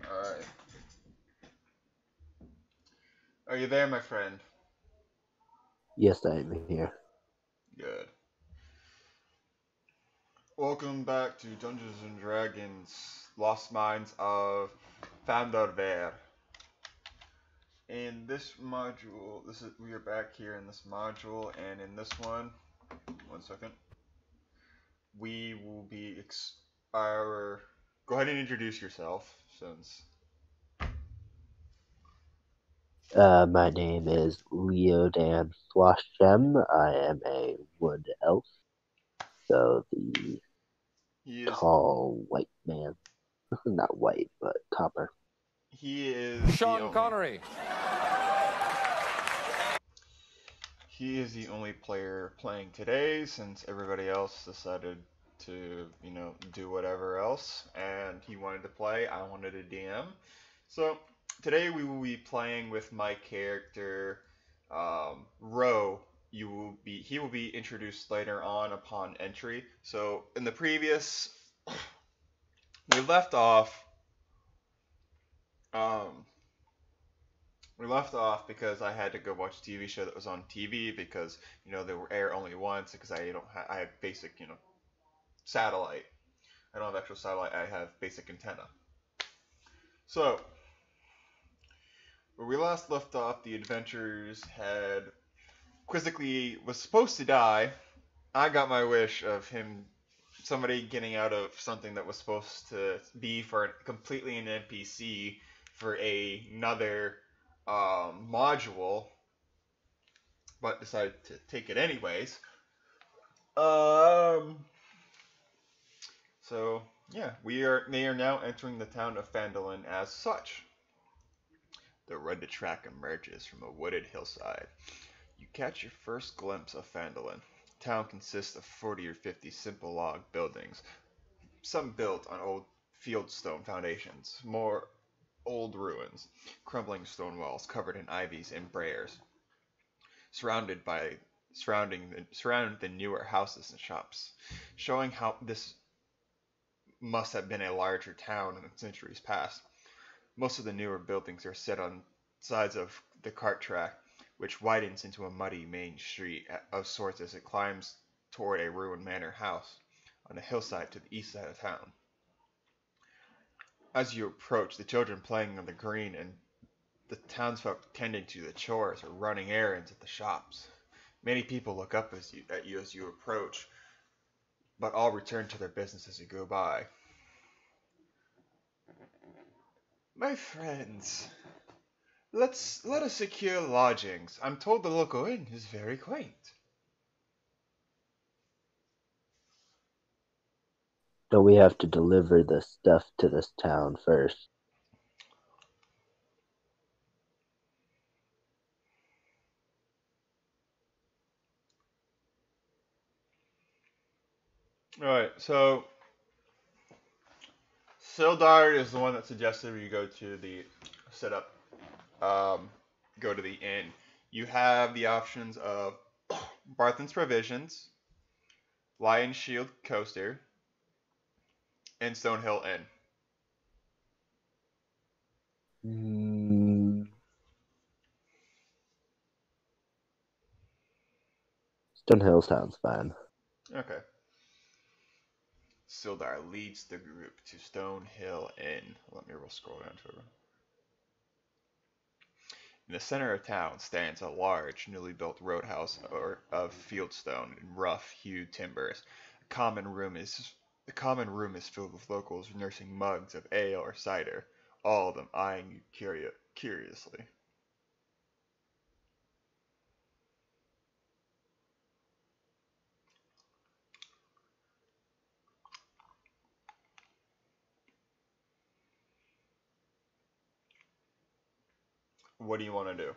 Alright. Are you there, my friend? Yes, I am here. Good. Welcome back to Dungeons and Dragons Lost Mines of Phandelin. In this module, we are back here in this module, and in this one second, we will be our. Go ahead and introduce yourself, since. My name is Leodan Swashem. I am a wood elf, so the He is tall white man. Not white, but copper. he is the Sean only Connery. he is the only player playing today, since everybody else decided to, do whatever else, and he wanted to play. I wanted to DM. So today we will be playing with my character, Ro. He will be introduced later on upon entry. So in the previous, we left off. Um, we left off because I had to go watch a TV show that was on TV, because they were air only once, because I have basic satellite. I don't have actual satellite. I have basic antenna. So where we last left off, the adventurers had quizzically was supposed to die. I got my wish of somebody getting out of something that was supposed to be for completely an NPC for another module, but decided to take it anyways. Um. So yeah, they are now entering the town of Phandalin as such. The rugged track emerges from a wooded hillside. You catch your first glimpse of Phandalin. The town consists of 40 or 50 simple log buildings, some built on old fieldstone foundations, more old ruins, crumbling stone walls covered in ivies and briars, surrounded by surrounding the newer houses and shops, showing how this must have been a larger town in centuries past. Most of the newer buildings are set on sides of the cart track, which widens into a muddy main street of sorts as it climbs toward a ruined manor house on a hillside to the east side of town. As you approach, the children playing on the green and the townsfolk tending to the chores or running errands at the shops. Many people look up at you as you approach, but all return to their business as you go by. My friends, let us secure lodgings. I'm told the local inn is very quaint. Don't we have to deliver the stuff to this town first? Alright, so Sildar is the one that suggested you go to the setup, um, go to the inn. You have the options of Barthen's Provisions, Lion Shield Coaster, and Stonehill Inn. Mm, Stonehill sounds fine. Okay. Sildar leads the group to Stonehill Inn. Let me scroll down to it. In the center of town stands a large, newly built roadhouse of fieldstone and rough-hewn timbers. The common room is filled with locals nursing mugs of ale or cider, all of them eyeing you curiously. What do you want to do?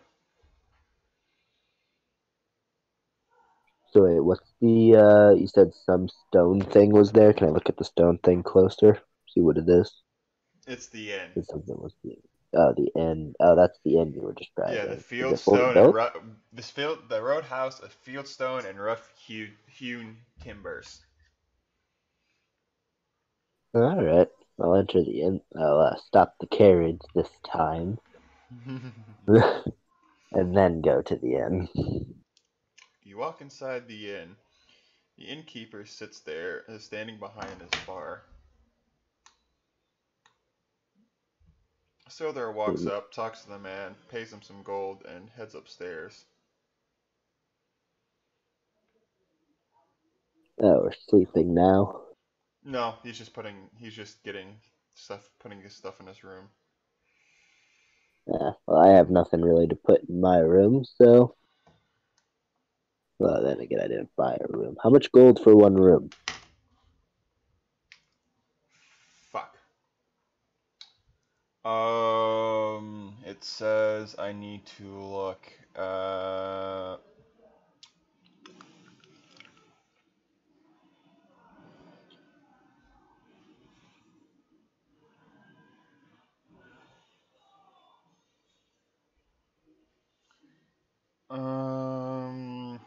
So wait, what's the, you said some stone thing was there. Can I look at the stone thing closer? See what it is? It's the inn. Said something was the end. Oh, that's the end you were Yeah, the describing. Is it fully fieldstone and built? the roadhouse of fieldstone and rough-hewn timbers. All right. I'll enter the inn. I'll stop the carriage this time, and then go to the inn. You walk inside the inn. The innkeeper sits there, standing behind his bar. Sildar walks up, talks to the man, pays him some gold, and heads upstairs. Oh, we're sleeping now. No, he's just getting stuff, putting his stuff in his room. Well, I have nothing really to put in my room, so. Well, then again, I didn't buy a room. How much gold for one room? Fuck. It says I need to look.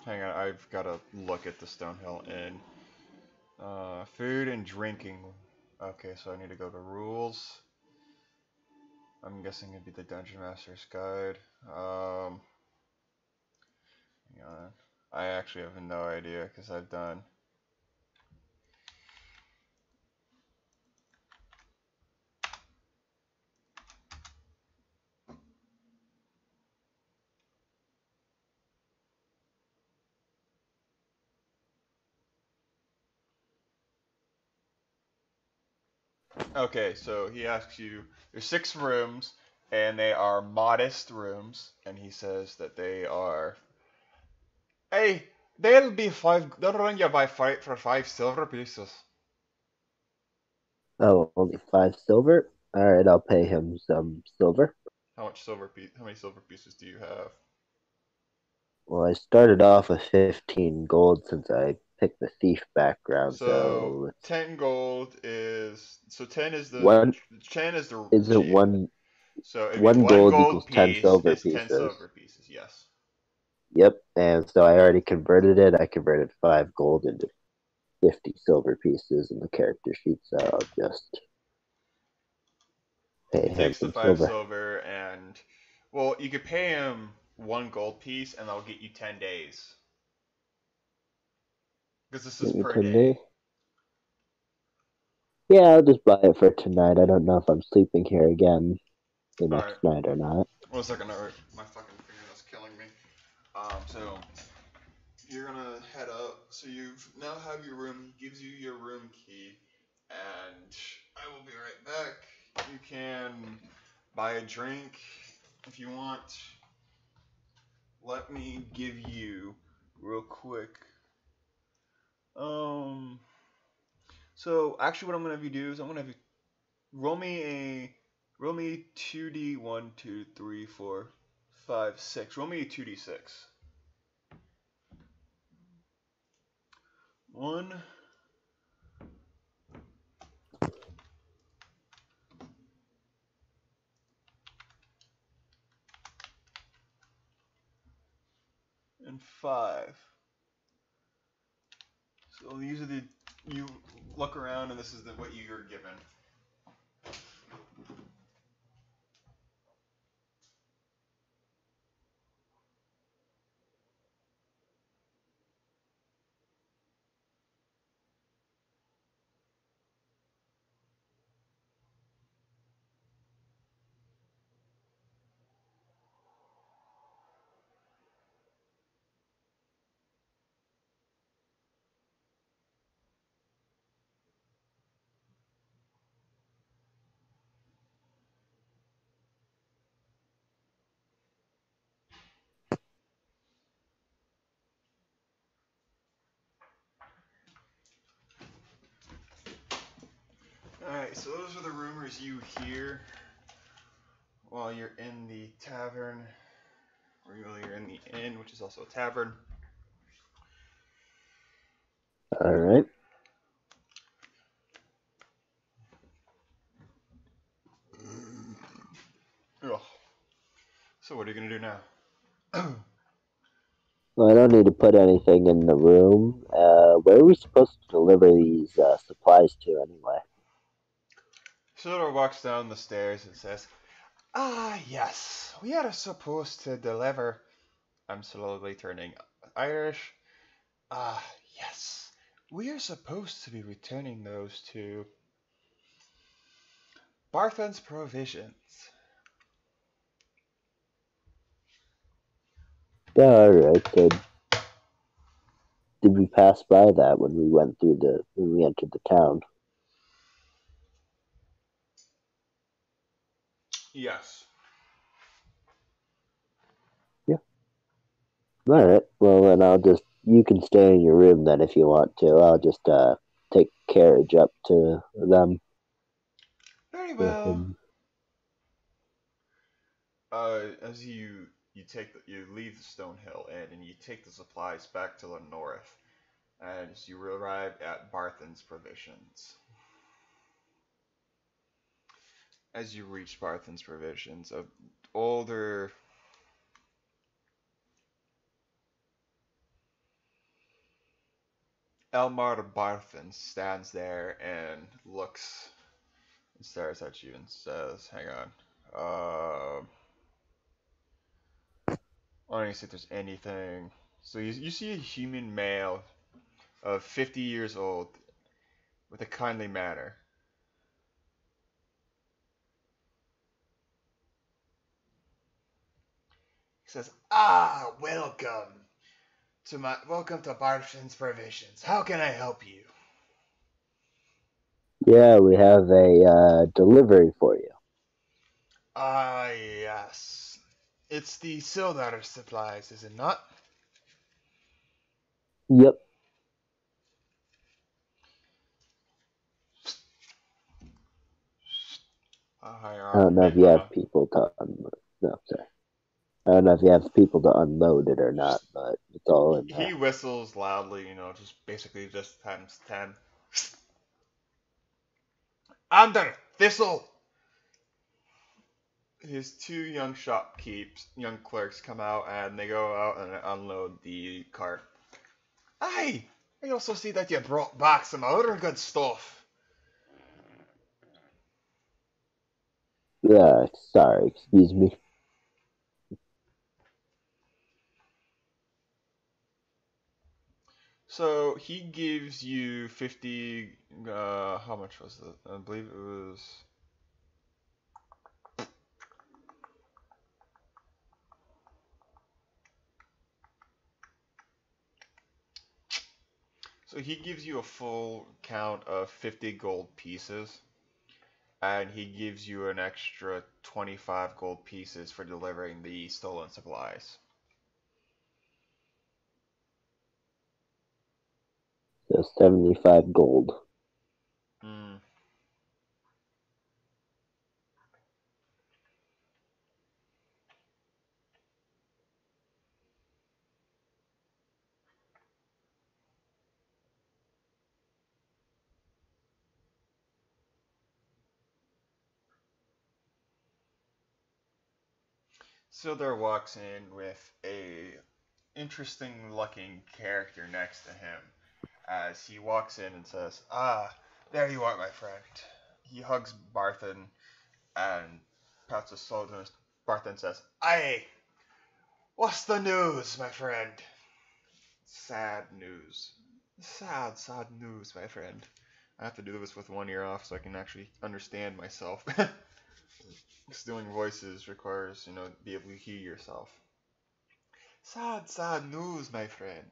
Hang on, I've got to look at the Stonehill Inn. Food and drinking. Okay, so I need to go to rules. I'm guessing it'd be the Dungeon Master's Guide. Hang on. I actually have no idea because I've done. Okay, so he asks you. There's 6 rooms, and they are modest rooms, and he says that they are. Hey, they'll be 5. They'll run you by 5 for 5 silver pieces. Oh, only 5 silver? Alright, I'll pay him some silver. How many silver pieces do you have? Well, I started off with 15 gold since I picked the thief background, So so it's 10 gold is 10 is the one. Is it cheap. one? So it'd be One one gold gold equals 10 piece silver is 10 pieces. silver pieces. Yes. Yep, and so I already converted it. I converted 5 gold into 50 silver pieces in the character sheet, so I'll just pay He him takes the some 5 silver. silver and well, you could pay him 1 gold piece and that'll get you 10 days because this is Give me per 10 days. day. Yeah, I'll just buy it for tonight. I don't know if I'm sleeping here again the All right. next night or not. 1 second. All right. My fucking fingernail's killing me. So you're gonna head up. So you now have your room. He gives you your room key, and I will be right back. You can buy a drink if you want. Let me give you real quick. Um. So actually, what I'm gonna have you do is I'm gonna have you roll me 2d 1 2 3 4 5 6. Roll me a 2d6. 1 and 5. So these are the you look around and this is what you're given. Alright, so those are the rumors you hear while you're in the tavern, or while you're in the inn, which is also a tavern. All right. Ugh. So what are you gonna do now? Well, I don't need to put anything in the room. Where are we supposed to deliver these supplies to anyway? Sildar walks down the stairs and says, "Ah, yes, we are supposed to deliver." I'm slowly turning Irish. Ah, yes, we are supposed to be returning those to Barthen's Provisions. Yeah, alright. So did we pass by that when we went through when we entered the town? Yes. Yeah. Alright. Well, then you can stay in your room then if you want to. I'll just take carriage up to them Very with well. him. As you leave the Stonehill Inn and you take the supplies back to the north, as you arrive at Barthen's Provisions. As you reach Barthen's Provisions, a older Elmar Barthen stands there and looks and stares at you and says, "Hang on. I don't see if there's anything." So you see a human male of 50 years old with a kindly manner. He says, "Ah, welcome to Barthen's Provisions. How can I help you?" Yeah, we have a delivery for you. Ah, yes. It's the Sildar supplies, is it not? Yep. I don't know if you have people to unload. No, sorry. I don't know if you have people to unload it or not, but it's all in He there. whistles loudly, just basically just times 10. Under Thistle! His two young clerks come out and they go out and unload the cart. Aye! I also see that you brought back some other good stuff. Yeah, sorry, excuse me. So he gives you 50. How much was it? I believe it was. So he gives you a full count of 50 gold pieces, and he gives you an extra 25 gold pieces for delivering the stolen supplies. So 75 gold. Hmm. Sildar walks in with a interesting looking character next to him as he walks in and says, "Ah, there you are, my friend." He hugs Barthen and pats his shoulder. Barthen says, "Aye, what's the news, my friend?" "Sad news. Sad, sad news, my friend." I have to do this with one ear off so I can actually understand myself. Because doing voices requires, be able to hear yourself. "Sad, sad news, my friend.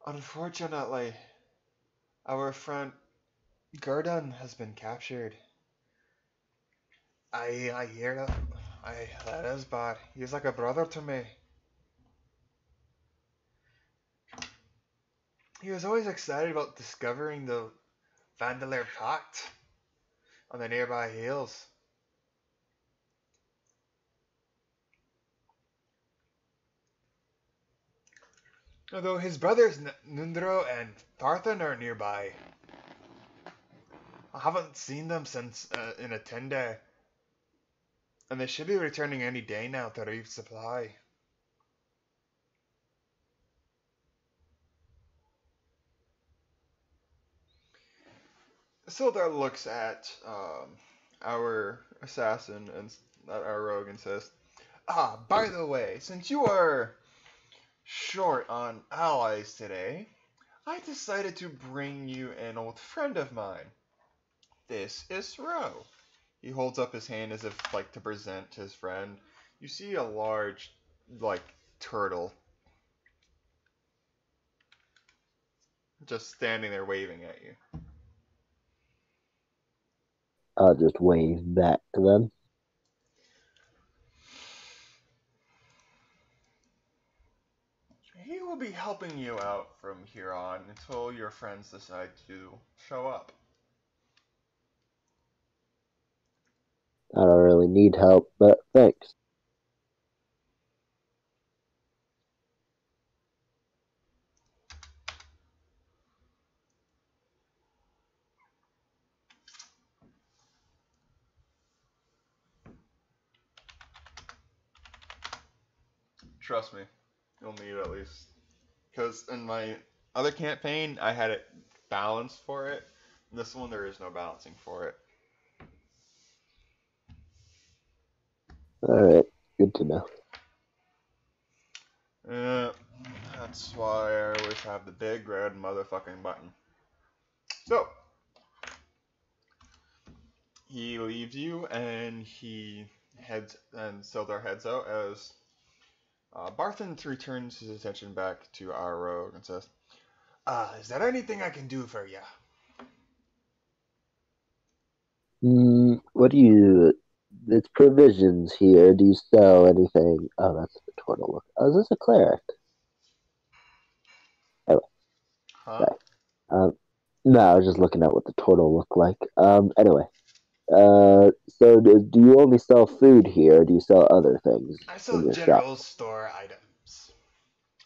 Unfortunately, our friend Gurdon has been captured." I hear that. That is bad. He's like a brother to me. He was always excited about discovering the Vandalir Pact on the nearby hills. Although his brothers Nundro and Tarthan are nearby. I haven't seen them since in a 10-day. And they should be returning any day now to reef supply. Sildar looks at our assassin and our rogue and says, "Ah, by the way, since you are short on allies today, I decided to bring you an old friend of mine. This is Ro." He holds up his hand as if like to present his friend. You see a large, like, turtle just standing there waving at you. I'll just wave back to them. He will be helping you out from here on until your friends decide to show up. I don't really need help, but thanks. Trust me, you'll need at least. Because in my other campaign, I had it balanced for it. In this one, there is no balancing for it. Alright, good to know. Uh, that's why I always have the big red motherfucking button. So, he leaves you and he heads, and Sildar heads out as Barthen returns his attention back to our rogue and says, is there anything I can do for you? What do you... It's provisions here. Do you sell anything? Oh, that's the turtle look. Oh, is this a cleric? Anyway, Huh? sorry. No, I was just looking at what the turtle looked like. Anyway. So do you only sell food here, or do you sell other things I in sell your shop? general store items.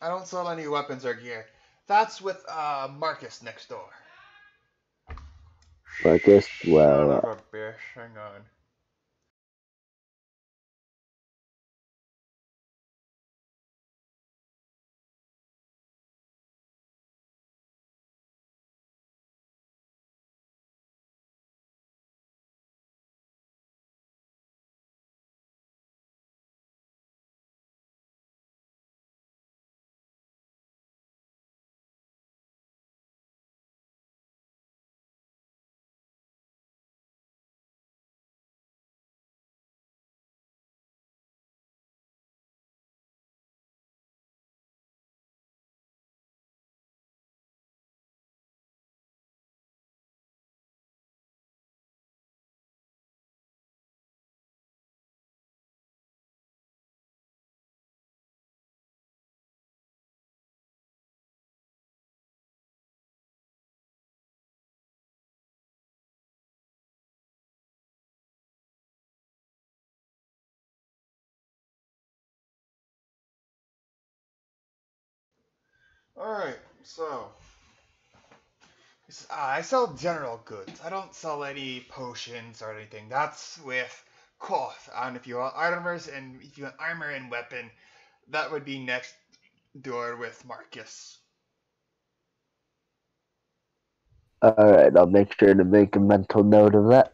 I don't sell any weapons or gear. That's with Marcus next door. Marcus, Son well, of a bitch, hang on. Alright, so I sell general goods. I don't sell any potions or anything. That's with Koth. And if you want armors and if you want armor and weapon, that would be next door with Marcus. alright, I'll make sure to make a mental note of that.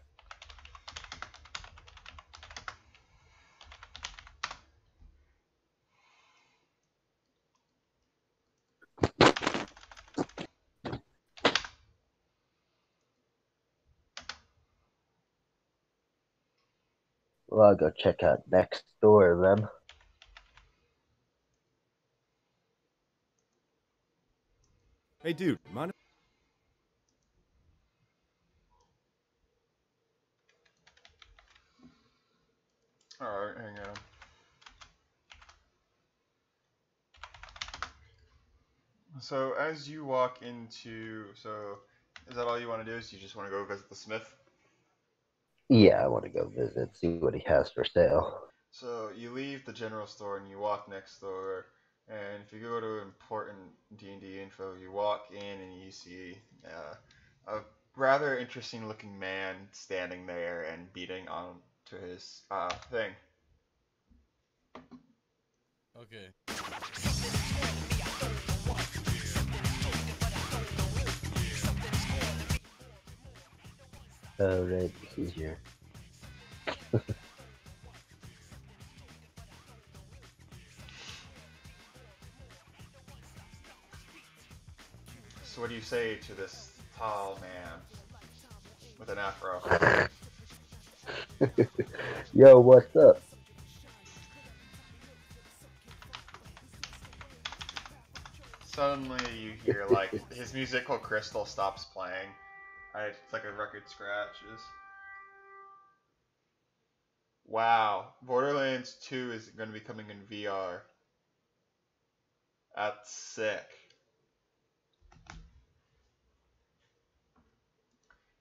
Well, I'll go check out next door then. Hey, dude, mind if... Alright, hang on. So as you walk into, so is that all you want to do? Is you just want to go visit the smith? Yeah, I want to go visit, see what he has for sale. So you leave the general store and you walk next door, and if you go to important D&D info, you walk in and you see a rather interesting looking man standing there and beating on to his thing. Okay. Alright, this is your So what do you say to this tall man with an afro? Yo, what's up? Suddenly you hear like his musical crystal stops playing. It's like a record scratches. Wow, Borderlands 2 is going to be coming in VR. That's sick.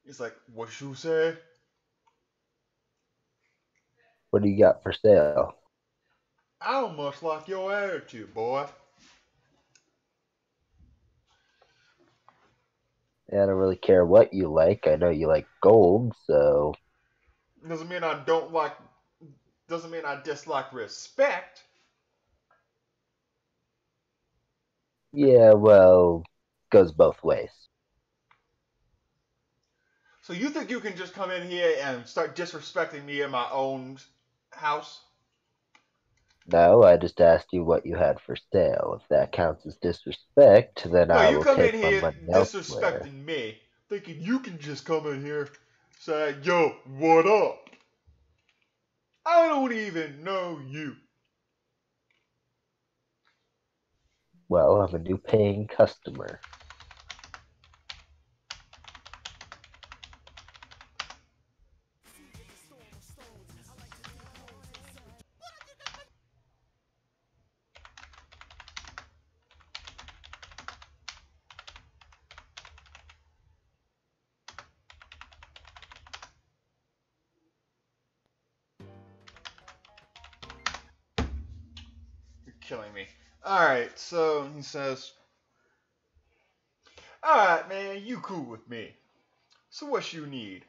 He's like, what you say? What do you got for sale? I don't much like your attitude, boy. Yeah, I don't really care what you like. I know you like gold, so Doesn't mean I don't like. Doesn't mean I dislike respect. yeah, well, goes both ways. So you think you can just come in here and start disrespecting me in my own house? No, I just asked you what you had for sale. If that counts as disrespect, then No, I you will come in take my here money elsewhere. disrespecting me, thinking you can just come in here, say, yo, what up? I don't even know you. Well, I'm a new paying customer. You're killing me. Alright, so he says, alright, man, you cool with me. So what you need?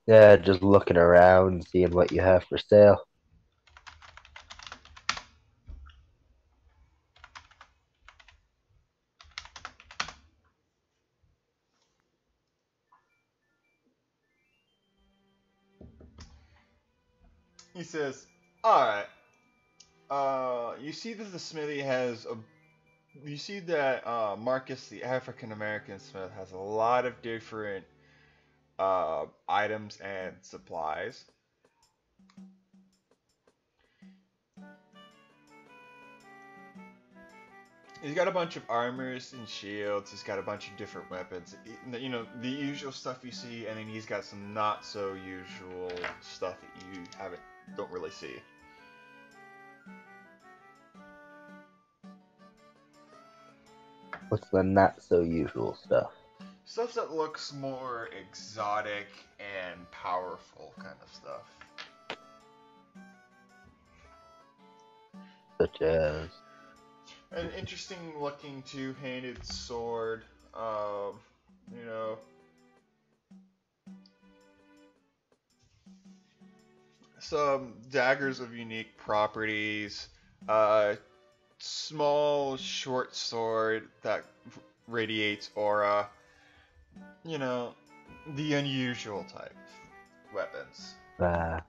Yeah, just looking around, seeing what you have for sale. He says, alright, you see that the smithy has a you see that Marcus, the African American Smith, has a lot of different items and supplies. He's got a bunch of armors and shields. He's got a bunch of different weapons. You know, the usual stuff you see, and then he's got some not so usual stuff that you don't really see. What's the not so usual stuff? Stuff that looks more exotic and powerful kind of stuff. Such as An interesting looking two-handed sword. You know, some daggers of unique properties. Small short sword that radiates aura. You know, the unusual type weapons. uh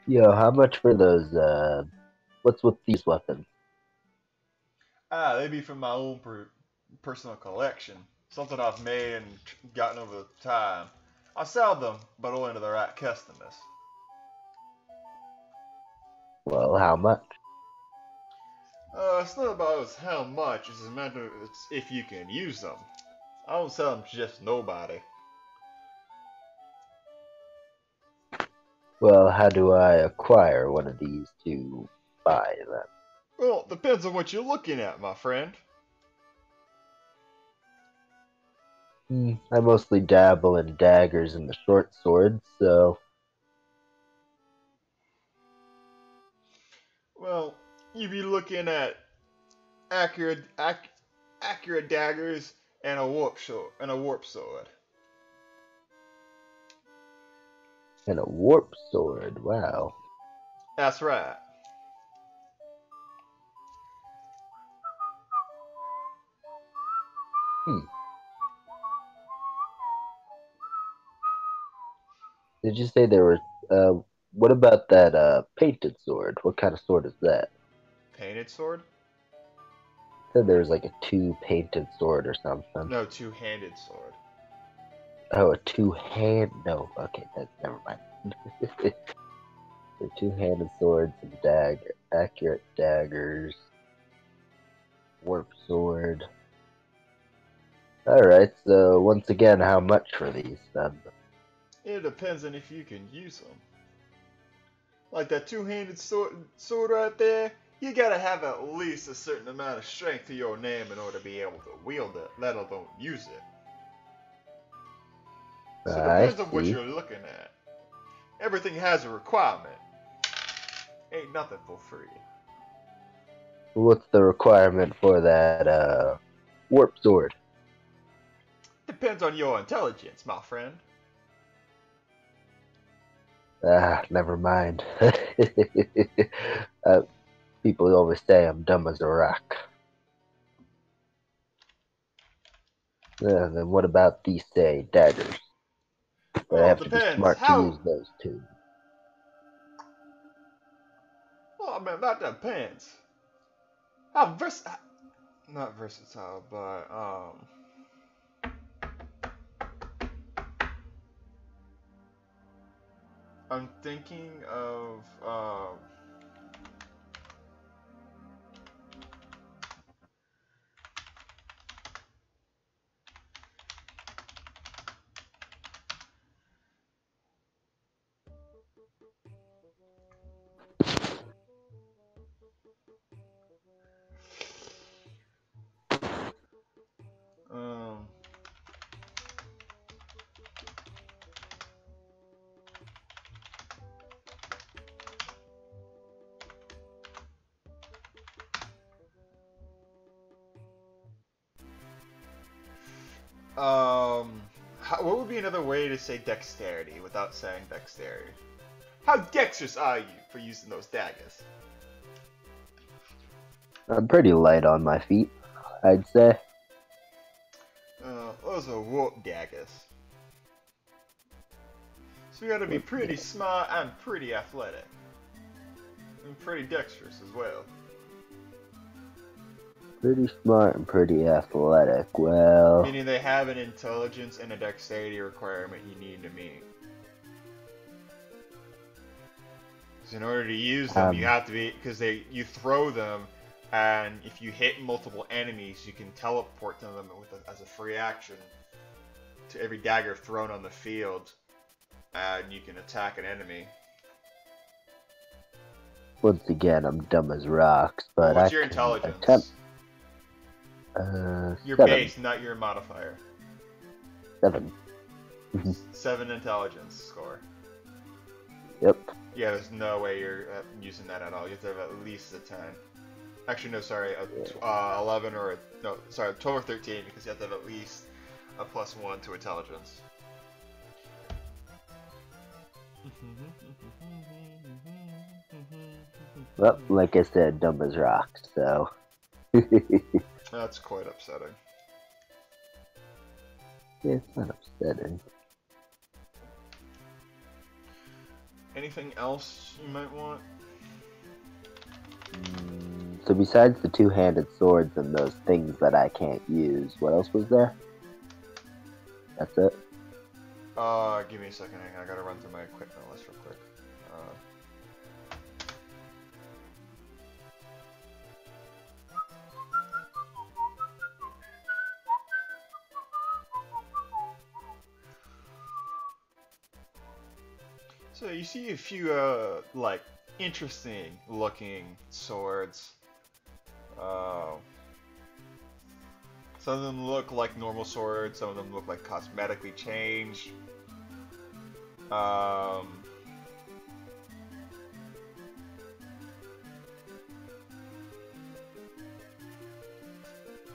yo, how much for those what's with these weapons? They be from my own personal collection. Something I've made and gotten over the time. I sell them, but only to the right customers. Well, how much? It's not about as how much, it's a matter of it's if you can use them. I don't sell them to just nobody. Well, how do I acquire one of these to buy them? Well, depends on what you're looking at, my friend. I mostly dabble in daggers and the short swords, so Well, you'd be looking at accurate, accurate daggers and a warp sword. and a warp sword. Wow. That's right. Hmm. Did you say there were? What about that painted sword? What kind of sword is that? Painted sword? Said there was like a two painted sword or something. No, two-handed sword. Oh, a two-hand? No, okay, never mind. The two-handed swords and accurate daggers, warp sword. All right, so once again, how much for these then? It depends on if you can use them. Like that two-handed sword right there, you gotta have at least a certain amount of strength to your name in order to be able to wield it, let alone use it. So it I depends on what see. you're looking at. Everything has a requirement. Ain't nothing for free. What's the requirement for that warp sword? Depends on your intelligence, my friend. Ah, never mind. uh, People always say I'm dumb as a rock. Then what about these, say, daggers? But I Well, it have to be depends. smart to How? use those too. Well, I mean, that depends. How not versatile, but I'm thinking of um what would be another way to say dexterity without saying dexterity? How dexterous are you for using those daggers? I'm pretty light on my feet, I'd say. Those are warp daggers. So you gotta be pretty smart and pretty athletic. And pretty dexterous as well. Pretty smart and pretty athletic. Well, Meaning they have an intelligence and a dexterity requirement you need to meet. Because in order to use them, you have to be, because you throw them, and if you hit multiple enemies, you can teleport to them as a free action to every dagger thrown on the field, and you can attack an enemy. once again, I'm dumb as rocks, but What's I your can intelligence? attempt. Your 7. base, not your modifier. 7. 7 intelligence score. Yep. Yeah, there's no way you're using that at all. You have to have at least a 10. Actually, no, sorry, 11 or no, sorry, 12 or 13 because you have to have at least a +1 to intelligence. Well, like I said, dumb as rocks, so. That's quite upsetting. Yeah, it's not upsetting. Anything else you might want? So besides the two-handed swords and those things that I can't use, what else was there? That's it? Give me a second. I gotta run through my equipment list real quick. So you see a few like interesting looking swords. Some of them look like normal swords, some of them look like cosmetically changed.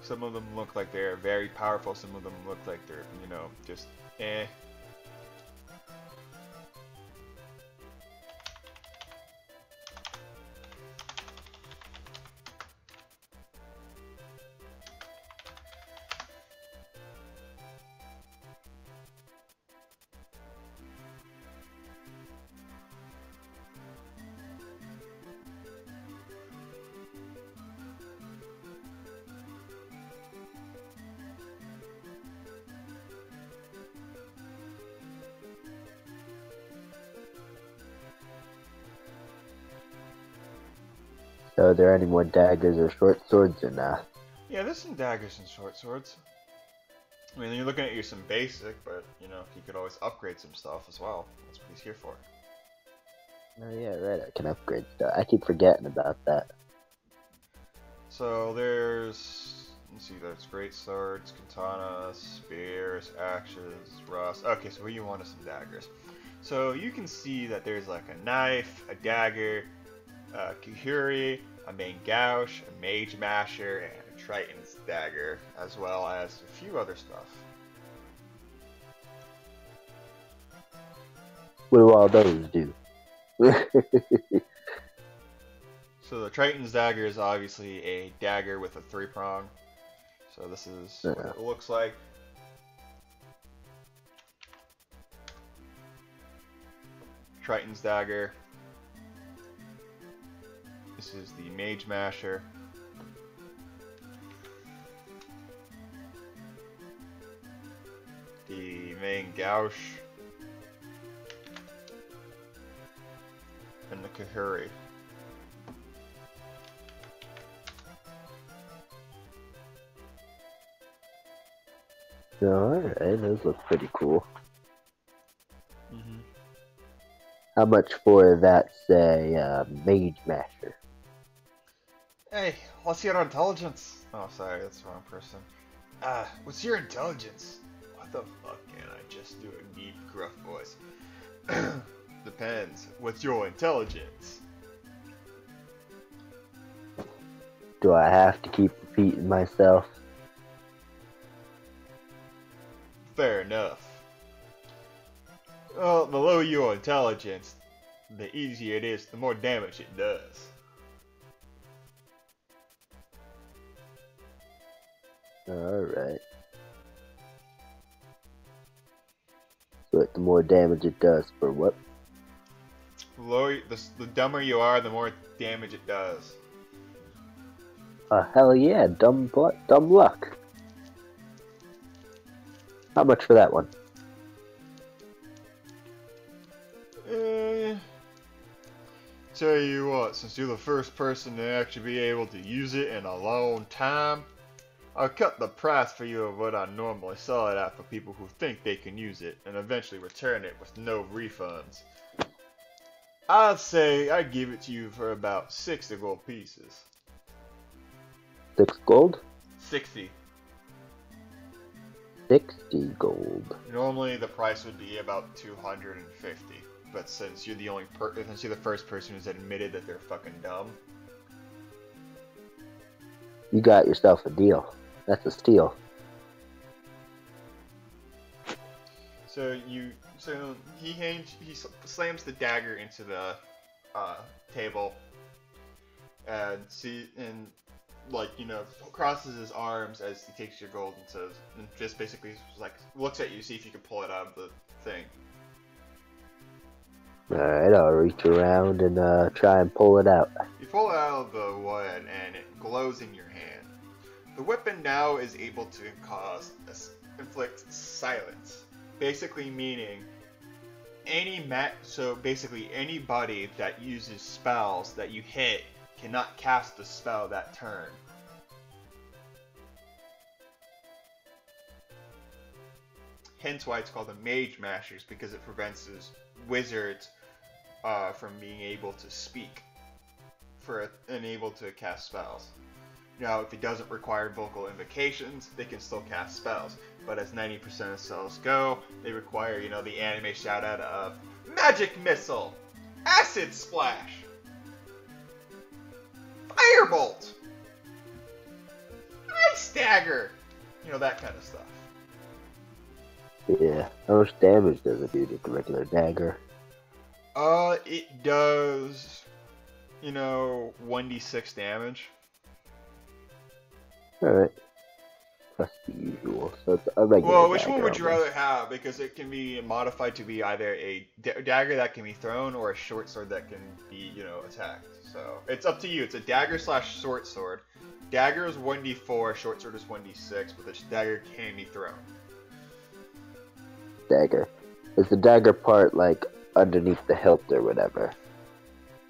Some of them look like they're very powerful, some of them look like they're, you know, just eh. Are there any more daggers or short swords or not? Yeah, there's some daggers and short swords. I mean, you're looking at some basic, but you know, you could always upgrade some stuff as well. That's what he's here for. Oh yeah, right. I can upgrade stuff. I keep forgetting about that. So there's, let's see, there's great swords, katanas, spears, axes, rust. Okay, so what you want is some daggers. So you can see that there's like a knife, a dagger, a kahuri, a main gouge, a mage masher, and a triton's dagger, as well as a few other stuff. What do all those do? So the triton's dagger is obviously a dagger with a 3-prong. So this is what it looks like. Triton's dagger. This is the mage masher. The main gouge. And the kahuri. Alright, those look pretty cool. Mm-hmm. How much for that, say, mage masher? Hey, what's your intelligence? Oh, sorry, that's the wrong person. What's your intelligence? What the fuck can I just do a deep, gruff voice? Depends. What's your intelligence? Do I have to keep repeating myself? Fair enough. Well, the lower your intelligence, the easier it is, the more damage it does. Alright. So the more damage it does for what? The dumber you are, the more damage it does. Hell yeah, dumb luck. How much for that one? Tell you what, since you're the first person to actually be able to use it in a long time, I'll cut the price for you of what I normally sell it at for people who think they can use it and eventually return it with no refunds. I'd say I'd give it to you for about 60 gold pieces. 6 gold? 60. 60 gold. Normally the price would be about 250, but since you're the first person who's admitted that they're fucking dumb. You got yourself a deal. That's a steal. So he slams the dagger into the table and crosses his arms as he takes your gold and says, and just basically like looks at you, see if you can pull it out of the thing. Alright, I'll reach around and try and pull it out. You pull it out of the wood and it glows in your hand. The weapon now is able to inflict silence, basically meaning anybody that uses spells that you hit cannot cast a spell that turn. Hence why it's called the Mage Mashers, because it prevents wizards from being able to speak and able to cast spells. Now, if it doesn't require vocal invocations, they can still cast spells. But as 90% of spells go, they require, the anime shout-out of Magic Missile! Acid Splash! Firebolt! Ice Dagger! That kind of stuff. Yeah. How much damage does it do to the regular dagger? It does, 1d6 damage. Alright. Plus the usual. So it's a regular Well, which dagger one would you almost. rather have? Because it can be modified to be either a dagger that can be thrown or a short sword that can be, attacked. So it's up to you. It's a dagger / short sword. Dagger is 1d4, short sword is 1d6, but the dagger can be thrown. Dagger. Is the dagger part like underneath the hilt or whatever?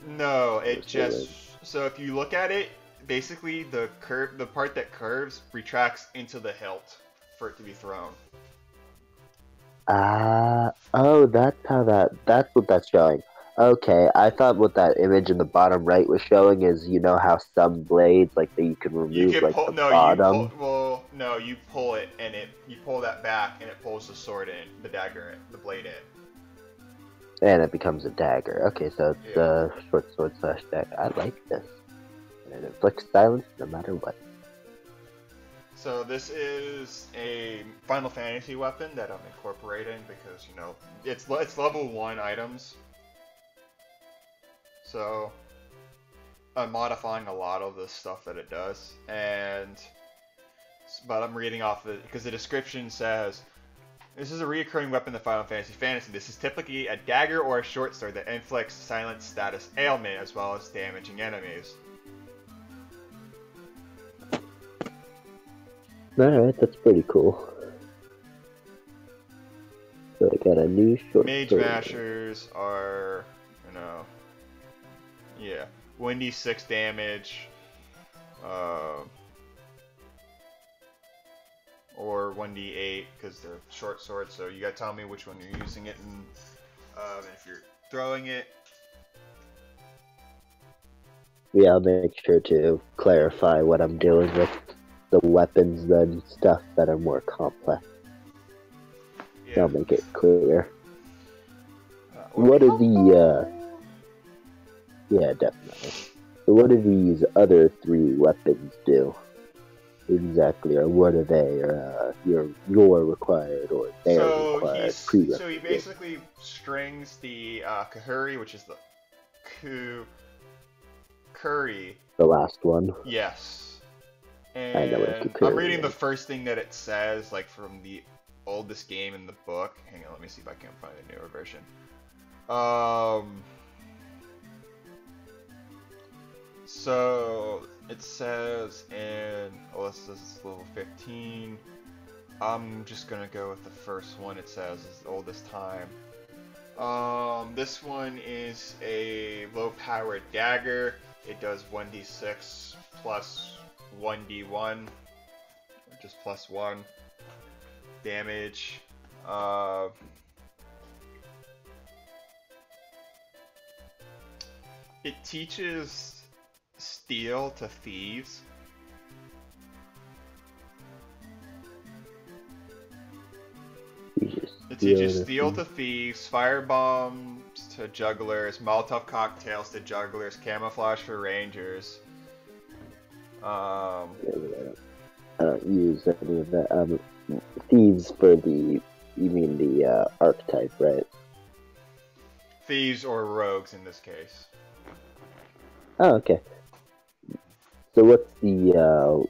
No, it Just just So if you look at it, basically the part that curves retracts into the hilt for it to be thrown. Oh, that's what that's showing. Okay, I thought what that image in the bottom right was showing is, you know how some blades, like, that you can You remove, can like, pull. the No, you bottom, pull. Well, no, you pull it and you pull that back and it pulls the sword in, the dagger in, the blade in. and it becomes a dagger. Okay, so it's Yeah. a short sword slash dagger. I like this. And it inflicts silence no matter what. So this is a Final Fantasy weapon that I'm incorporating because it's level 1 items. So I'm modifying a lot of the stuff that it does, but I'm reading off of it because the description says this is a recurring weapon in the Final Fantasy. This is typically a dagger or a short sword that inflicts silent status ailment as well as damaging enemies. Alright, that's pretty cool. So I got a new short Mage sword. Mashers are, yeah, 1d6 damage, or 1d8 because they're short swords. So you gotta tell me which one you're using it and if you're throwing it. Yeah, I'll make sure to clarify what I'm doing with the weapons and stuff that are more complex. Yeah. I'll make it clear. What are the, yeah, definitely. So what do these other 3 weapons do? Exactly, or what are they, or you're required, or they are required prerequisites? So he basically strings the Kahuri, which is the curry. The last one. Yes. And I know what a Kukuri I'm reading the is. first thing that it says, like from the oldest game in the book. Hang on, let me see if I can find a newer version. So it says this is level 15. I'm just gonna go with the first one. It says is the oldest time. This one is a low-powered dagger. It does 1d6 plus 1d1, or just plus 1 damage. It teaches steel to thieves. It teaches steel to thieves, fire bombs to jugglers, Molotov cocktails to jugglers, camouflage for rangers. I don't use any of that. Thieves for you mean the archetype, right? Thieves or rogues in this case. Oh, okay. So what's the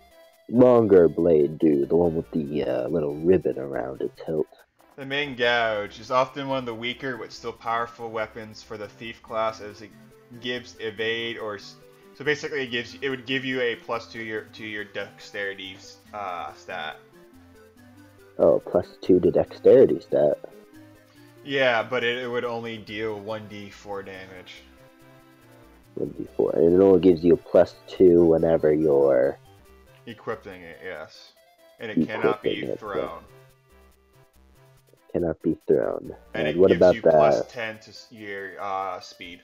longer blade do? The one with the little ribbon around its hilt? The main gouge is often one of the weaker but still powerful weapons for the thief class, as it gives evade or so basically it would give you a +2 to your dexterity stat. Oh, +2 to dexterity stat. Yeah, but it would only deal 1d4 damage. 1d4, and it only gives you a +2 whenever you're equipping it. Yes, and it cannot be thrown. Yeah. Cannot be thrown. And it what gives about you that? +10 to your speed.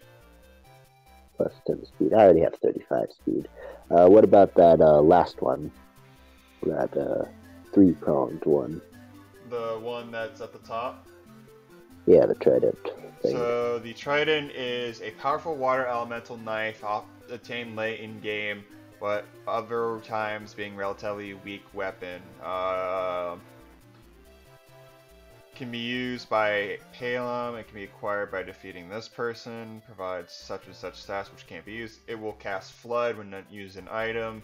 +10 speed. I already have 35 speed. What about that last one? That 3-pronged one. The one that's at the top? Yeah, the trident thing. So the trident is a powerful water elemental knife obtained late in game, but other times being relatively weak weapon. Can be used by Palom. It can be acquired by defeating this person. Provides such and such stats which can't be used. It will cast Flood when not used an item.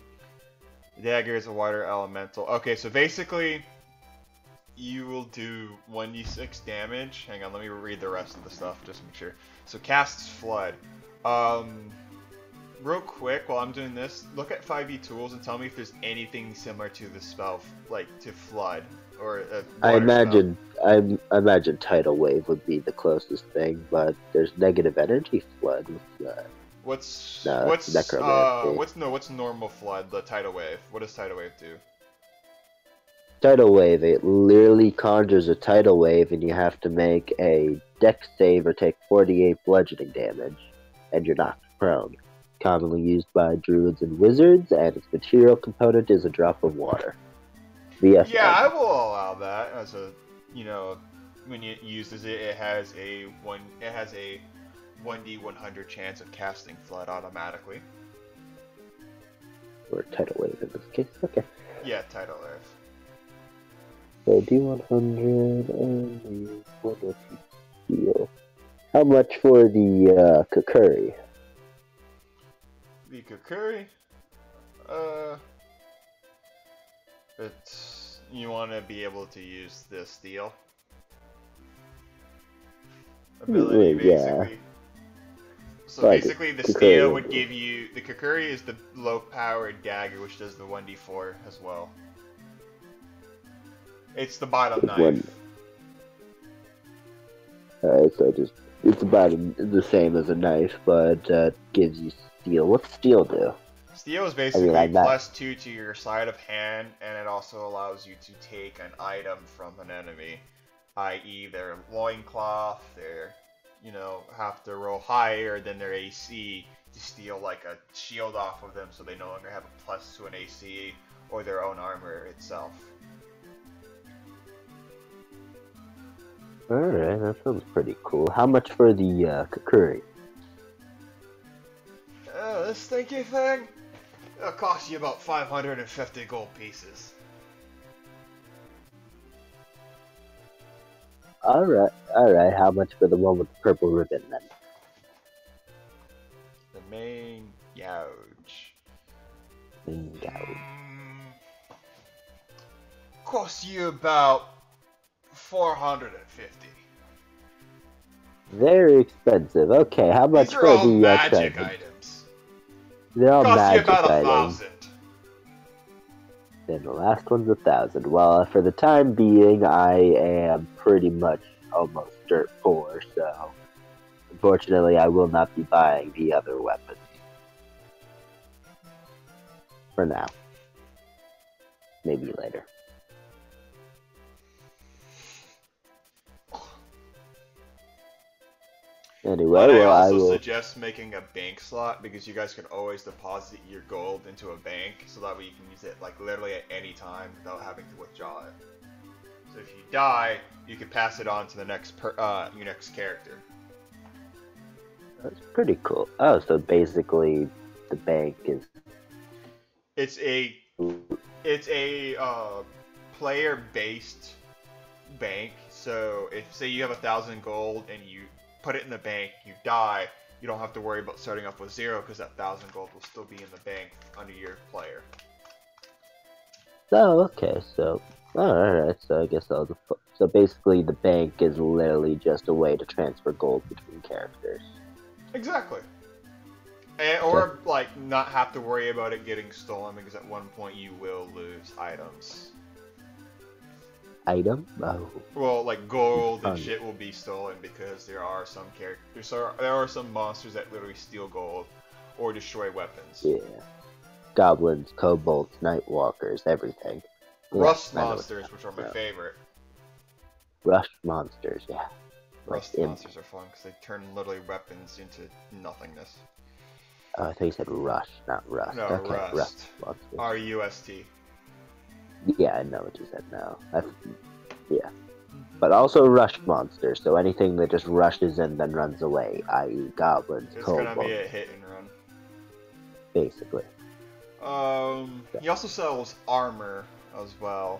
The dagger is a water elemental. Okay, so basically, you will do 1d6 damage. Hang on, let me read the rest of the stuff just to make sure. So casts Flood. Real quick, while I'm doing this, look at 5e tools and tell me if there's anything similar to the spell, like to Flood. Or I imagine Tidal Wave would be the closest thing, but there's negative energy flood with that. No, it's necromancy. What's normal flood? The tidal wave. What does tidal wave do? Tidal wave, it literally conjures a tidal wave, and you have to make a dex save or take 48 bludgeoning damage, and you're knocked prone. Commonly used by druids and wizards, and its material component is a drop of water. VS Yeah, I will allow that as a, when it uses it, it has a 1d100 chance of casting flood automatically. Or tidal wave in this case. Okay. Yeah, tidal wave. So D100 and the 1 steel. How much for the Kukuri? The Kukuri? You want to be able to use the steel ability, basically. Yeah. So basically, the steel would give you... The Kukuri is the low-powered dagger, which does the 1d4 as well. It's the bottom knife. Alright, so it's about the same as a knife, but gives you steel. What's steel do? Steel is basically +2 to your sleight of hand, and it also allows you to take an item from an enemy, i.e. their loincloth, their, have to roll higher than their AC to steal like a shield off of them so they no longer have a +2 to an AC, or their own armor itself. Alright, that sounds pretty cool. How much for the Kukuri? This stinky thing? It'll cost you about 550 gold pieces. Alright, how much for the one with the purple ribbon then? The main gouge. Costs you about 450. Very expensive. Okay, how much for the magic items? They're all magic you about items. 1,000. Then the last one's 1,000. Well, for the time being, I am pretty much almost dirt poor, so unfortunately, I will not be buying the other weapons for now. Maybe later. Anyway, I also suggest making a bank slot, because you guys can always deposit your gold into a bank, so that way you can use it like literally at any time without having to withdraw it. So if you die, you can pass it on to the next your next character. That's pretty cool. Oh, so basically, the bank is. It's a player-based bank. So if say you have 1,000 gold and you put it in the bank, you die, you don't have to worry about starting off with 0, because that 1,000 gold will still be in the bank under your player. Oh, okay, so, alright, so I guess so basically the bank is literally just a way to transfer gold between characters. Exactly. Or, like, not have to worry about it getting stolen, because at one point you will lose items. Item? Oh. Well, like gold and shit will be stolen, because there are some characters, there are some monsters that literally steal gold or destroy weapons. Yeah. Goblins, kobolds, nightwalkers, everything. Rust monsters, which are my favorite. Rust monsters, yeah. Rust monsters are fun, because they turn literally weapons into nothingness. Oh, I thought you said rush, not rust. No, okay, rust. Monsters. R-U-S-T. Yeah, I know what you said now. Yeah. But also rush monsters, so anything that just rushes in then runs away, i.e. goblins, kobolds. It's gonna be a hit and run. Basically. He also sells armor as well.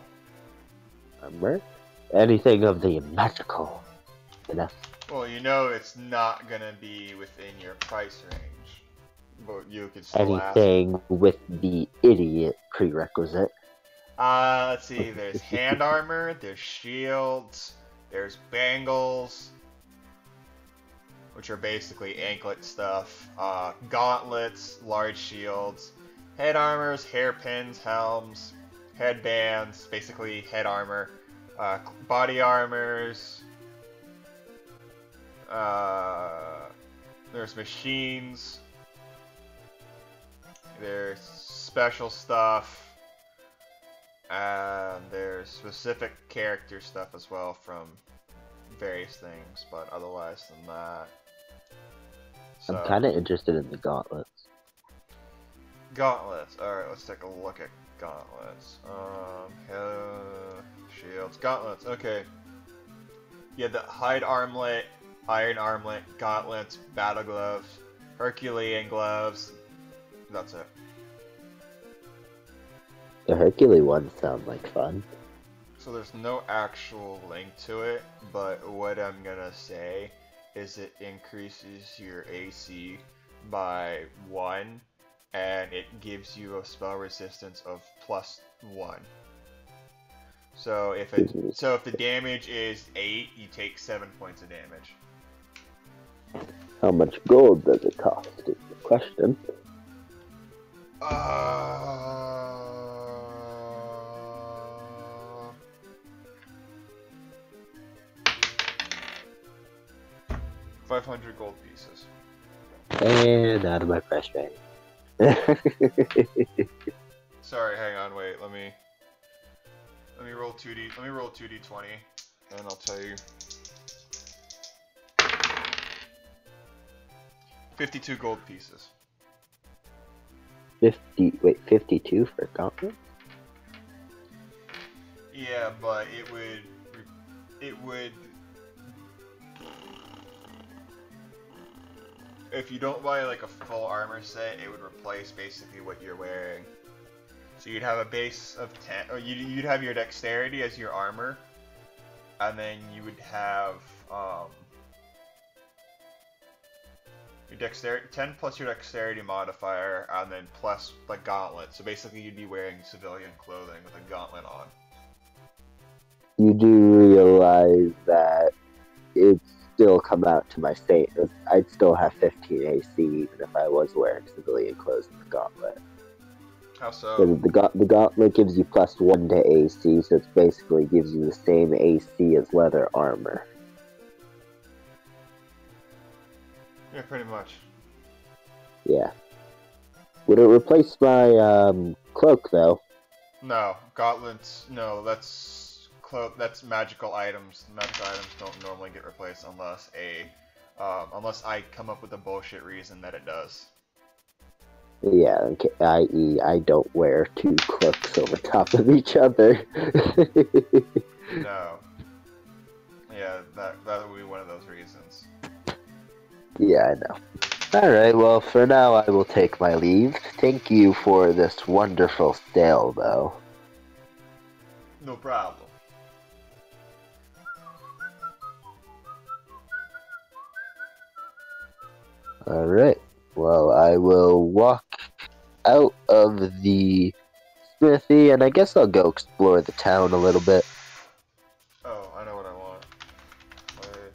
Armor? Anything of the magical. Enough. Well, it's not gonna be within your price range. But you could still anything with the idiot prerequisite. Let's see, there's hand armor, there's shields, there's bangles, which are basically anklet stuff, gauntlets, large shields, head armors, hairpins, helms, headbands, basically head armor, body armors, there's machines, there's special stuff, and there's specific character stuff as well from various things, but otherwise than that. So, I'm kind of interested in the gauntlets. Gauntlets. Alright, let's take a look at gauntlets. Shields. Gauntlets, okay. You have the hide armlet, iron armlet, gauntlets, battle gloves, Herculean gloves. That's it. The Hercules ones sound like fun. So there's no actual link to it, but what I'm gonna say is it increases your AC by 1, and it gives you a spell resistance of +1. So if the damage is 8, you take 7 points of damage. How much gold does it cost is the question. Uh, 500 gold pieces. And out of my price range. Sorry, hang on, wait, let me roll 2d, let me roll 2d20, and I'll tell you. 52 gold pieces. 52 for gauntlet? Yeah, but it would, if you don't buy like a full armor set, it would replace basically what you're wearing. So you'd have a base of 10, or you'd have your dexterity as your armor, and then you would have your dexterity 10 plus your dexterity modifier, and then plus the gauntlet. So basically, you'd be wearing civilian clothing with a gauntlet on. You do realize that it'd still come out to my state. I'd still have 15 AC even if I was wearing civilian clothes in the gauntlet. How so? So the gauntlet gives you +1 to AC, so it basically gives you the same AC as leather armor. Yeah, pretty much. Yeah. Would it replace my cloak though? No, gauntlets. No, that's magical items. Magical items don't normally get replaced unless unless I come up with a bullshit reason that it does. Yeah, i.e. I don't wear 2 cloaks over top of each other. No. Yeah, that would be one of those reasons. Yeah, I know. Alright, well, for now I will take my leave. Thank you for this wonderful sale, though. No problem. Alright, well, I will walk out of the smithy, and I guess I'll go explore the town a little bit. Oh, I know what I want. Wait.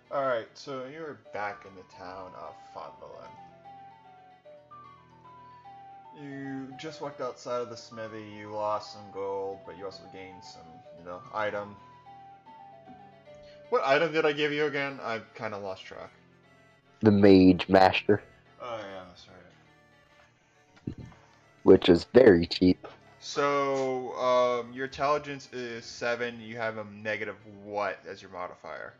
Alright, so you're back in the town of PHANDALIN. You just walked outside of the smithy, you lost some gold, but you also gained some, item. What item did I give you again? I kind of lost track. The Mage Master, Oh yeah, that's right. which is very cheap. So, your intelligence is 7, you have a negative what as your modifier?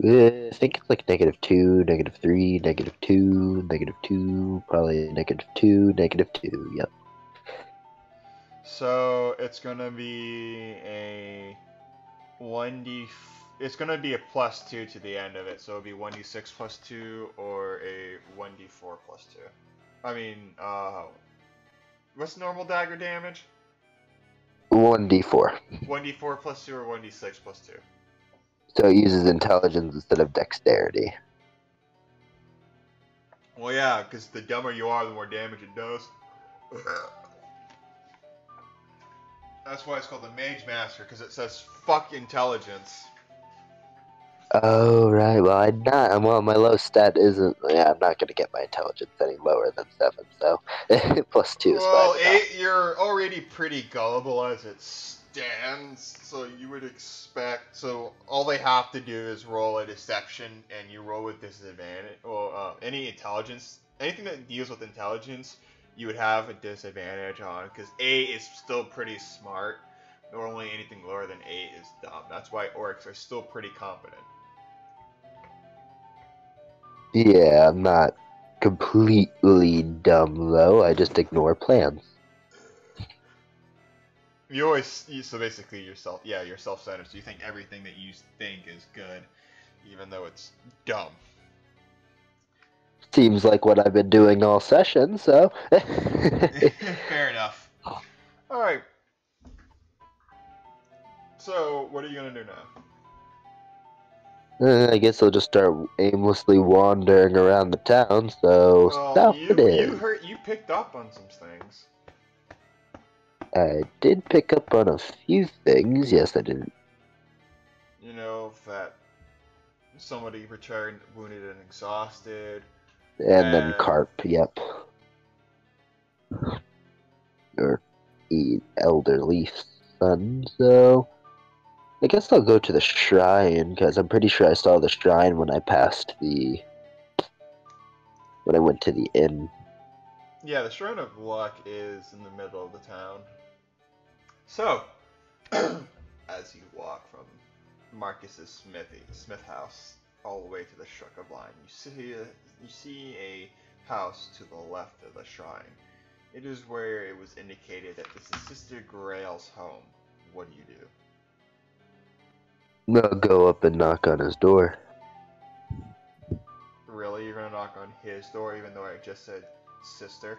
I think it's like -2, -3, -2, -2, probably -2, -2, yep. So, it's gonna be a 1d... It's gonna be a +2 to the end of it, so it'll be 1d6 +2 or a 1d4 +2. I mean, what's normal dagger damage? 1d4. 1d4 +2 or 1d6 +2? So it uses intelligence instead of dexterity. Well, yeah, because the dumber you are, the more damage it does. That's why it's called the Mage Master, because it says fuck intelligence. Oh, right. Well, well, my low stat isn't. Yeah, I'm not going to get my intelligence any lower than 7, so +2 is Well, fine. 8, you're already pretty gullible as it stands, so you would expect. So all they have to do is roll a deception, and you roll with disadvantage. Well, any intelligence, anything that deals with intelligence, you would have a disadvantage on, because 8 is still pretty smart. Normally, anything lower than 8 is dumb. That's why orcs are still pretty competent. Yeah, I'm not completely dumb, though. I just ignore plans. You always, so basically you're self-centered, so you think everything that you think is good, even though it's dumb. Seems like what I've been doing all session, so... Fair enough. Alright. So, what are you gonna do now? I guess I'll just start aimlessly wandering around the town, so Well, south it is. you picked up on some things. I did pick up on a few things, yes I did. You know, that somebody returned wounded and exhausted. And then Carp, yep. Or elderly son, so... I guess I'll go to the shrine, because I'm pretty sure I saw the shrine when I passed the... when I went to the inn. Yeah, the Shrine of Luck is in the middle of the town. So, as you walk from Marcus's smith house all the way to the Shrine line, you see a house to the left of the shrine. It is where it was indicated that this is Sister Grail's home. What do you do? I'll go up and knock on his door. Really? You're gonna knock on his door even though I just said sister?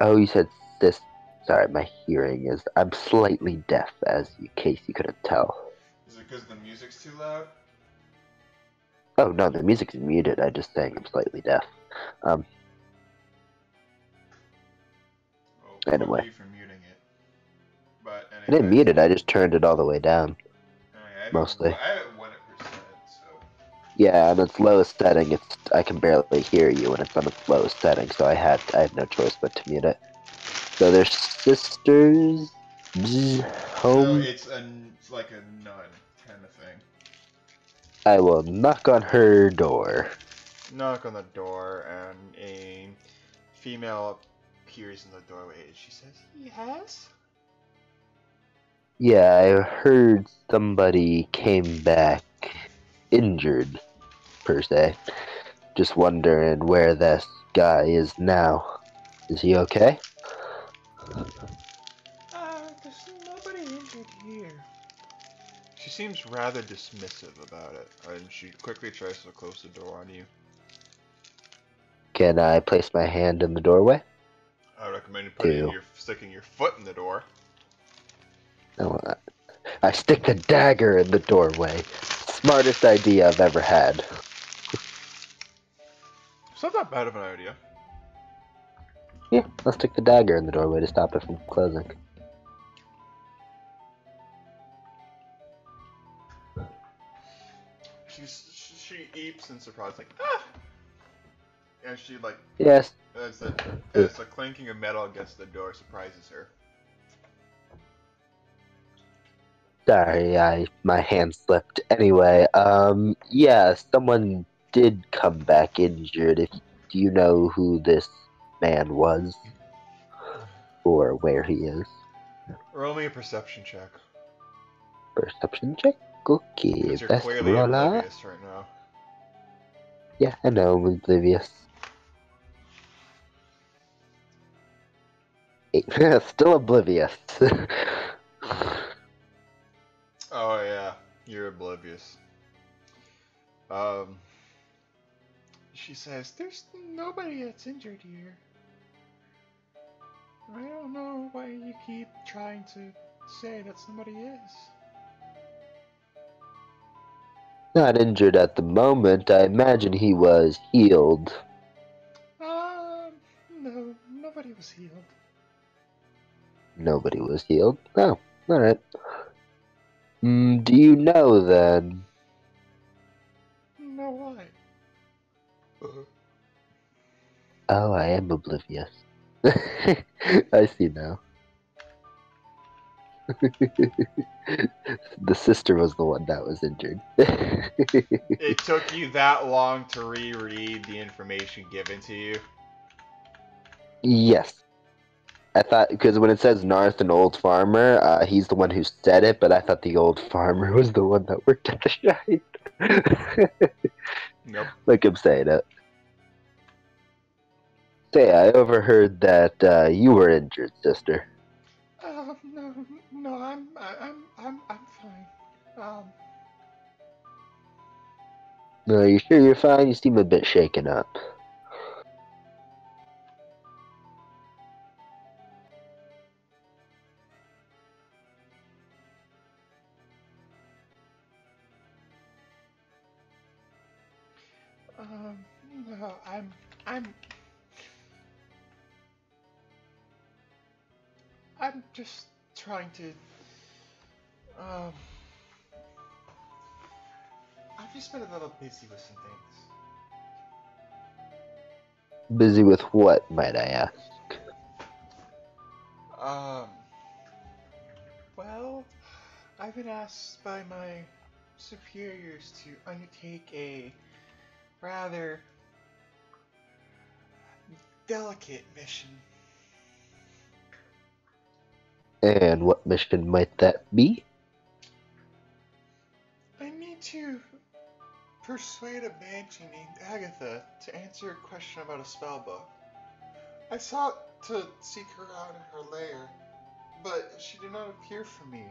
Oh, you said sis. Sorry, my hearing is... I'm slightly deaf, as in case you couldn't tell. Is it because the music's too loud? Oh, no, the music's muted. I just saying I'm slightly deaf. Anyway. Fuck you for muting it. But I didn't mute it, I just turned it all the way down. Mostly. I have it 1%, so... Yeah, on its lowest setting, I can barely hear you when it's on its lowest setting, so I had no choice but to mute it. So there's sisters... home... No, it's like a nun kind of thing. I will knock on her door. Knock on the door, and a female appears in the doorway. She says, "Yes." Yeah, I heard somebody came back injured, per se. Just wondering where this guy is now. Is he okay? There's nobody injured here. She seems rather dismissive about it, and she quickly tries to close the door on you. Can I place my hand in the doorway? I recommend sticking your foot in the door. No, I stick the dagger in the doorway. Smartest idea I've ever had. It's not that bad of an idea. Yeah, I'll stick the dagger in the doorway to stop it from closing. She eeps in surprise, like, ah! And she, like, Yes. as the clanking of metal against the door surprises her. Sorry, my hand slipped. Anyway, yeah, someone did come back injured. Do you know who this man was? Or where he is? Roll me a perception check. Perception check? Okay, Because you're best clearly roller. oblivious right now. Yeah, I know, I'm oblivious. 8. Still oblivious. You're oblivious. Um, she says, "There's nobody that's injured here. I don't know why you keep trying to say that somebody is." Not injured at the moment. I imagine he was healed. No, nobody was healed. Nobody was healed? Oh, alright. Do you know then? No, why? Oh, I am oblivious. I see now. The sister was the one that was injured. It took you that long to reread the information given to you? Yes. I thought, because when it says Narth, an old farmer, he's the one who said it, but I thought the old farmer was the one that worked at the shite. Nope. Like I'm saying it. Say, I overheard that you were injured, sister. No, I'm fine. No, you sure you're fine? You seem a bit shaken up. No, I'm just trying to, I've just been a little busy with some things. Busy with what, might I ask? Well, I've been asked by my superiors to undertake a rather delicate mission. And what mission might that be? I need to persuade a banshee named Agatha to answer a question about a spell book. I sought to seek her out in her lair, but she did not appear for me.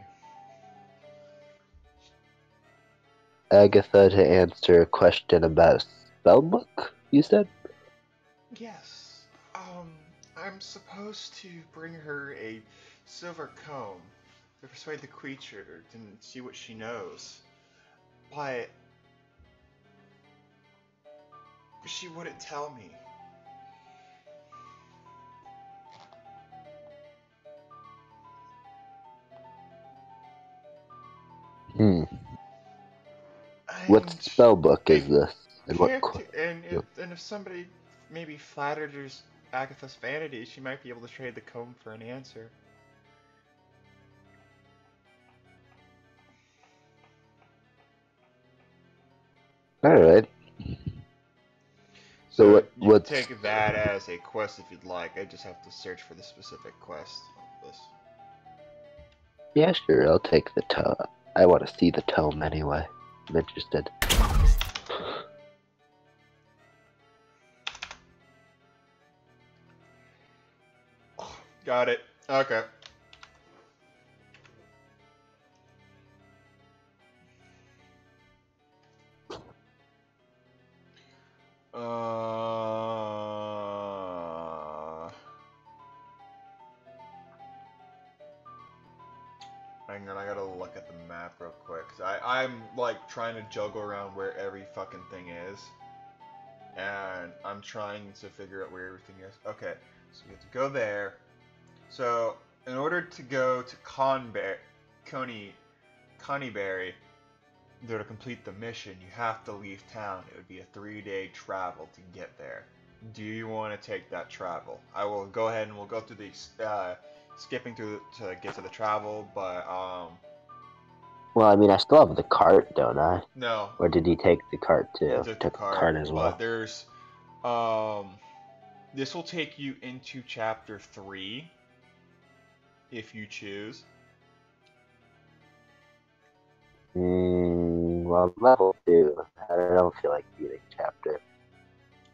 Agatha to answer a question about a spellbook, you said? Yes. I'm supposed to bring her a silver comb to persuade the creature to see what she knows. But she wouldn't tell me. What And spellbook is this? And what and if somebody maybe flattered Agatha's vanity, she might be able to trade the comb for an answer. Alright. So what, you can what's... take that as a quest if you'd like. I just have to search for the specific quest on this. Yeah, sure, I'll take the tome. I want to see the tome anyway. I'm interested. Got it. Okay. Hang on, I gotta look at the map real quick. I'm like trying to juggle around where every fucking thing is. And I'm trying to figure out where everything is. Okay, so we have to go there. So, in order to go to Coneyberry, to complete the mission, you have to leave town. It would be a 3-day travel to get there. Do you want to take that travel? I will go ahead and we'll go through the skipping through to get to the travel, but Well, I mean, I still have the cart, don't I? no. Or did he take the cart too? He took the cart as well. But there's this will take you into chapter 3 if you choose. Well, level 2. I don't feel like beating chapter.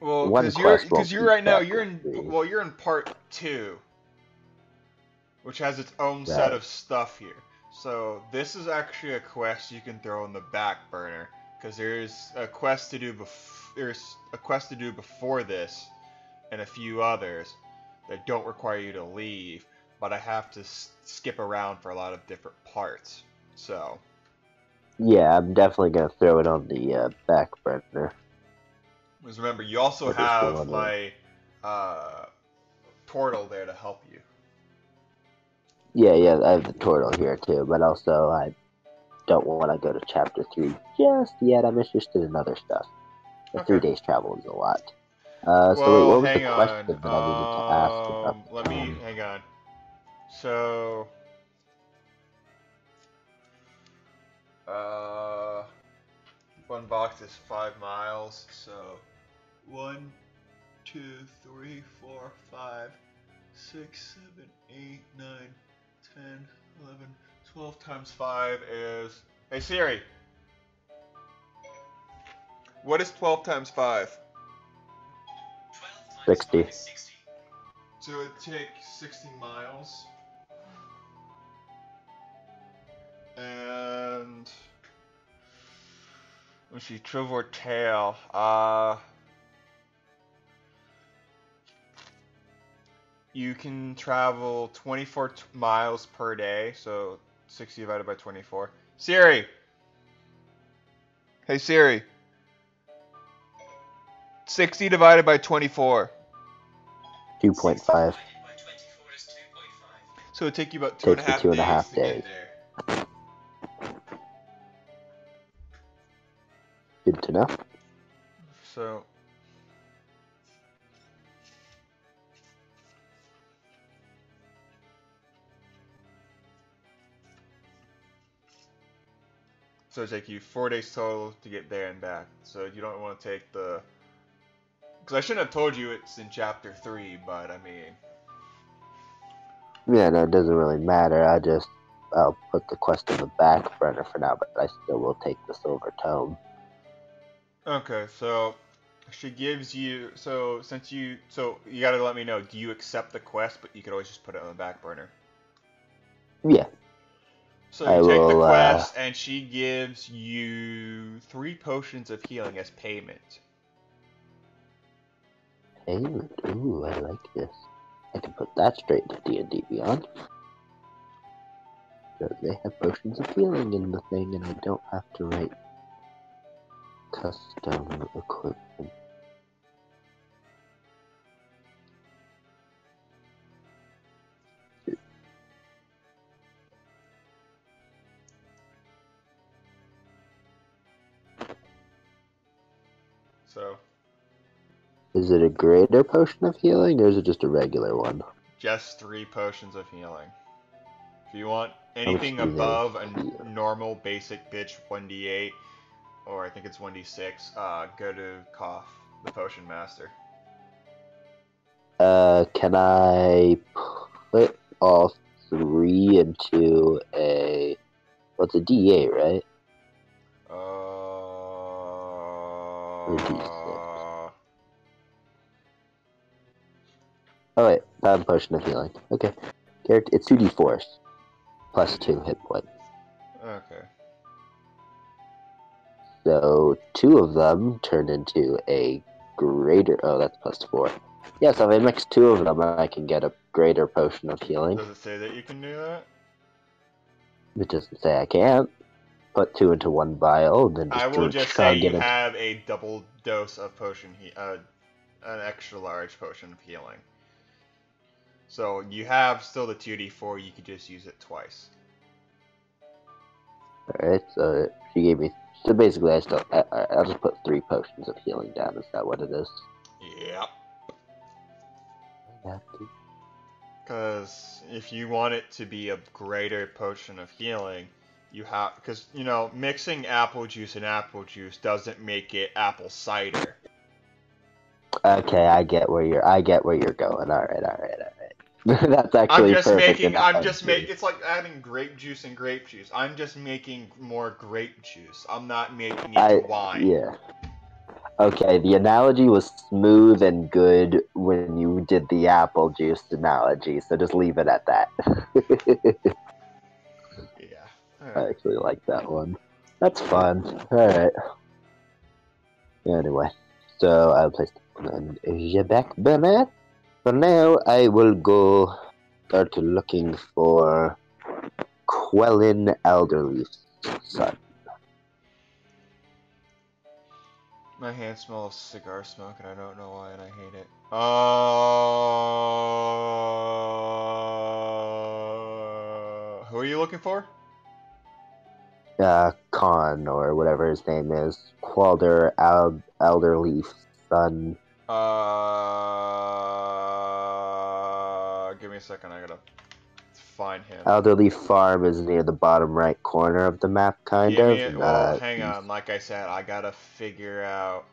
Well, because you're right now you're in part 2, which has its own set of stuff here. So this is actually a quest you can throw on the back burner because there's a quest to do before this and a few others that don't require you to leave, but I have to skip around for a lot of different parts. So Yeah, I'm definitely gonna throw it on the back burner. because remember, you also have my portal there to help you. Yeah, I have the turtle here too, but also I don't want to go to chapter 3 just yet. I'm interested in other stuff. The Okay. 3 days travel is a lot. Well, so wait, what was the hang question on. that I needed to ask about? Let me hang on. So, one box is 5 miles. So, 1, 2, 3, 4, 5, 6, 7, 8, 9, 10, 11, 12 times 5 is. Hey Siri, what is 12 times 5? 60. So it takes 60 miles. And let's see, Trevor Tail. You can travel 24 miles per day, so 60 divided by 24. Siri! Hey Siri. 60 divided by 24. 2.5. So it'd take you about Takes me 2.5 days to get there. Good to know. So it'll take you 4 days total to get there and back. So you don't want to take the... Because I shouldn't have told you it's in chapter 3, but I mean... Yeah, no, it doesn't really matter. I'll put the quest in the back burner for now, but I still will take the silver tome. Okay, so she gives you... So you gotta let me know, do you accept the quest, but you could always just put it on the back burner? Yeah. So you take the quest, and she gives you 3 potions of healing as payment. Payment? Ooh, I like this. I can put that straight into D&D Beyond. Because they have potions of healing in the thing, and I don't have to write custom equipment. So... Is it a greater potion of healing, or is it just a regular one? Just 3 potions of healing. If you want anything above a normal basic bitch 1d8, or I think it's 1d6, go to Koth, the potion master. Can I put all 3 into a... Well, it's a D8, right? Or D6? Oh wait, found potion of healing. Okay. It's 2d4s. Plus 2 hit points. Okay. So 2 of them turn into a greater... Oh, that's plus 4. Yeah, so if I mix 2 of them, I can get a greater potion of healing. Does it say that you can do that? It doesn't say I can't. Put 2 into 1 vial, and then just I will just say you have a double dose of an extra large potion of healing. So you have still the 2d4, you could just use it twice. Alright, so she gave me... So basically, I'll just put 3 potions of healing down. Is that what it is? Yep. I have to. Because if you want it to be a greater potion of healing, you have... Because, you know, mixing apple juice and apple juice doesn't make it apple cider. Okay, I get where you're going. Alright. That's actually perfect. It's like adding grape juice and grape juice. I'm just making more grape juice. I'm not making it wine. Yeah. Okay, the analogy was smooth and good when you did the apple juice analogy, so just leave it at that. Yeah. I actually like that one. That's fun. Alright. Anyway, so I'll place on the back burner. For now, I will go start looking for Quellin Elderleaf's son. My hand smells cigar smoke, and I don't know why, and I hate it. Who are you looking for? Khan, or whatever his name is. Qualder Elderleaf's son. Give me a second, I gotta find him. Elderleaf Farm is near the bottom right corner of the map, kind of. Well, hang on. Like I said, I gotta figure out.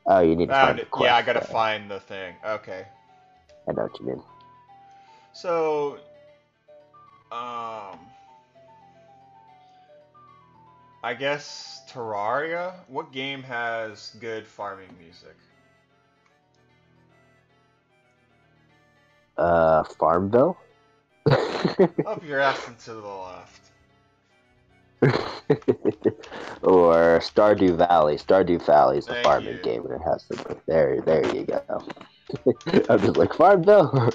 Oh, you need to find the quest. Yeah, I gotta find the thing. Okay. I know what you mean. So, I guess Terraria? What game has good farming music? Farmville? Up your ass and to the left. Or Stardew Valley. Stardew Valley is a Thank farming you. game, and it has some. There you go. I'm just like, Farmville?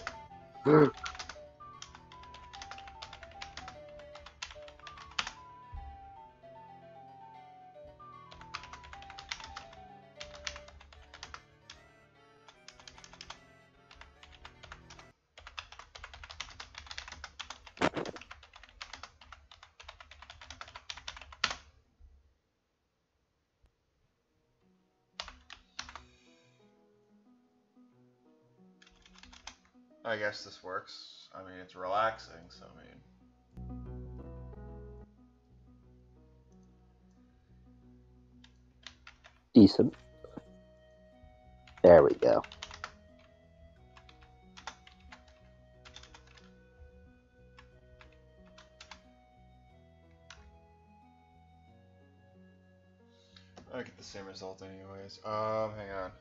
I guess this works. I mean, it's relaxing, so I mean. Decent. There we go. I get the same result anyways. Hang on.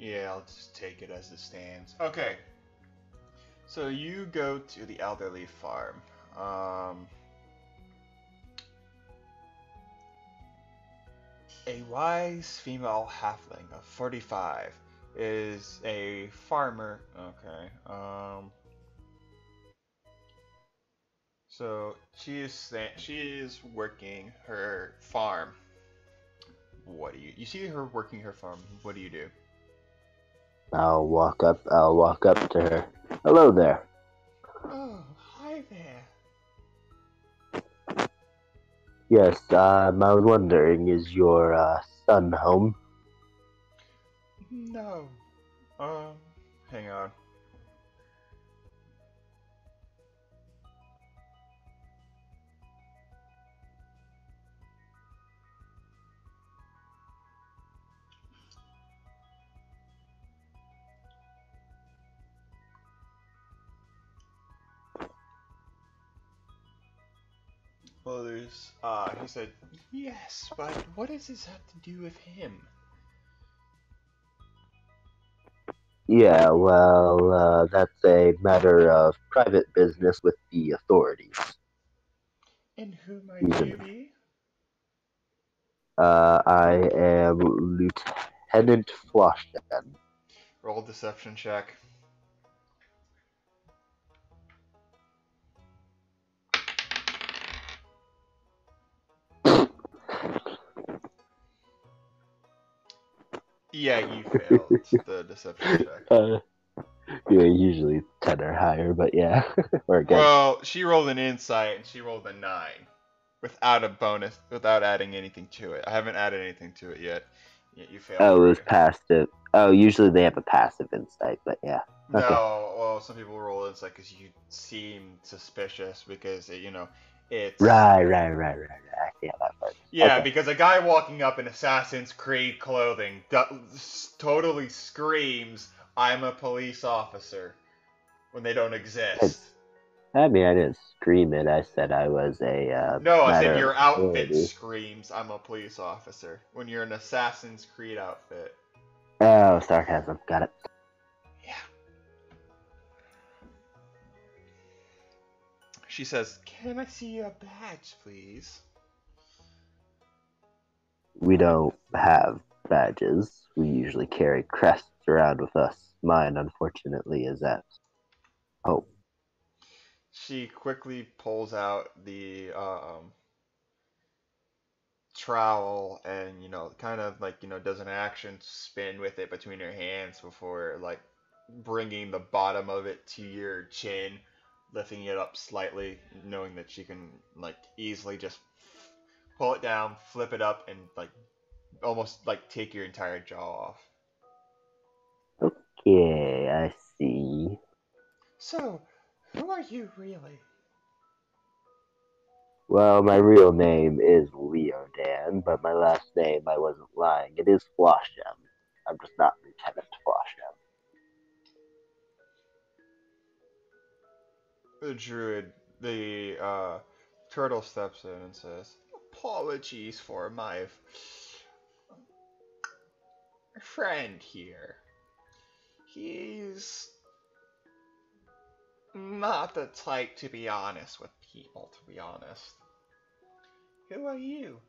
Yeah, I'll just take it as it stands. Okay. So you go to the elderly farm. A wise female halfling of 45 is a farmer. Okay. So she is working her farm. What do you see her working her farm? What do you do? I'll walk up to her. Hello there. Oh, hi there. Yes, I was wondering, is your son home? No. Hang on. Well, he said, yes, but what does this have to do with him? Yeah, well, that's a matter of private business with the authorities. And who might you be? I am Lieutenant Floshden. Roll deception check. Yeah, you failed the deception check. Yeah, usually 10 or higher, but yeah. Or again. Well, she rolled an insight and she rolled a 9. Without a bonus, without adding anything to it. I haven't added anything to it yet. You failed. Oh, it was passive. Oh, usually they have a passive insight, but yeah. No, Okay. well, some people roll insight because you seem suspicious because, It's Right. I see how that works. yeah, Okay. because a guy walking up in Assassin's Creed clothing totally screams, "I'm a police officer," when they don't exist. I mean, I didn't scream it. I said I was a No, I said matter of your outfit authority. screams, "I'm a police officer," when you're in Assassin's Creed outfit. Oh, sarcasm. Got it. Yeah. She says, "Can I see your badge, please?" We don't have badges. We usually carry crests around with us. Mine, unfortunately, is at home. She quickly pulls out the trowel and kind of like does an action spin with it between her hands before like bringing the bottom of it to your chin, lifting it up slightly, knowing that she can like easily just pull it down, flip it up, and like almost like take your entire jaw off. Okay, I see. So, who are you really? Well, my real name is Leodan, but my last name, I wasn't lying. It is Floshem. I'm just not Lieutenant Floshem. The druid, the turtle steps in and says, "Apologies for my friend here. He's not the type to be honest with people, to be honest. Who are you?"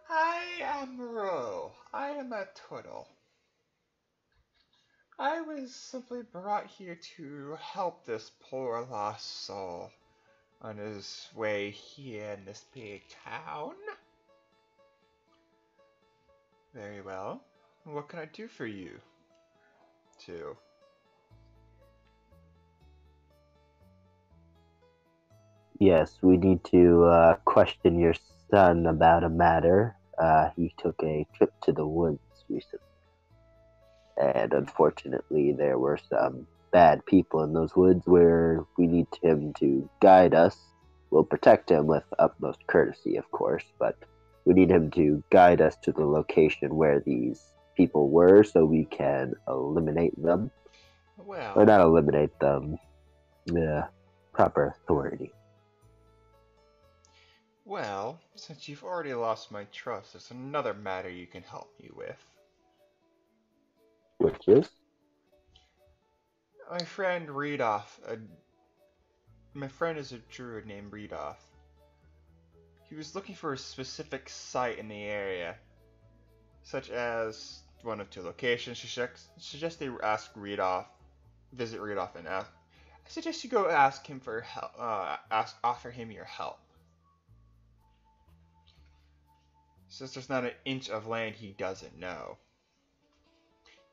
"I am Ro. I am a turtle. I was simply brought here to help this poor lost soul on his way here in this big town." "Very well. What can I do for you, too?" Yes, we need to question your son about a matter. He took a trip to the woods recently, and unfortunately, there were some bad people in those woods where we need him to guide us. We'll protect him with utmost courtesy, of course, but we need him to guide us to the location where these people were so we can eliminate them. Or Well, not eliminate them, proper authority. since you've already lost my trust, there's another matter you can help me with. Which is? My friend Reedoff, my friend is a druid named Reedoff. He was looking for a specific site in the area, such as one of two locations. She suggests they visit Reedoff and ask. I suggest you go ask him for help. Offer him your help. Since there's not an inch of land he doesn't know.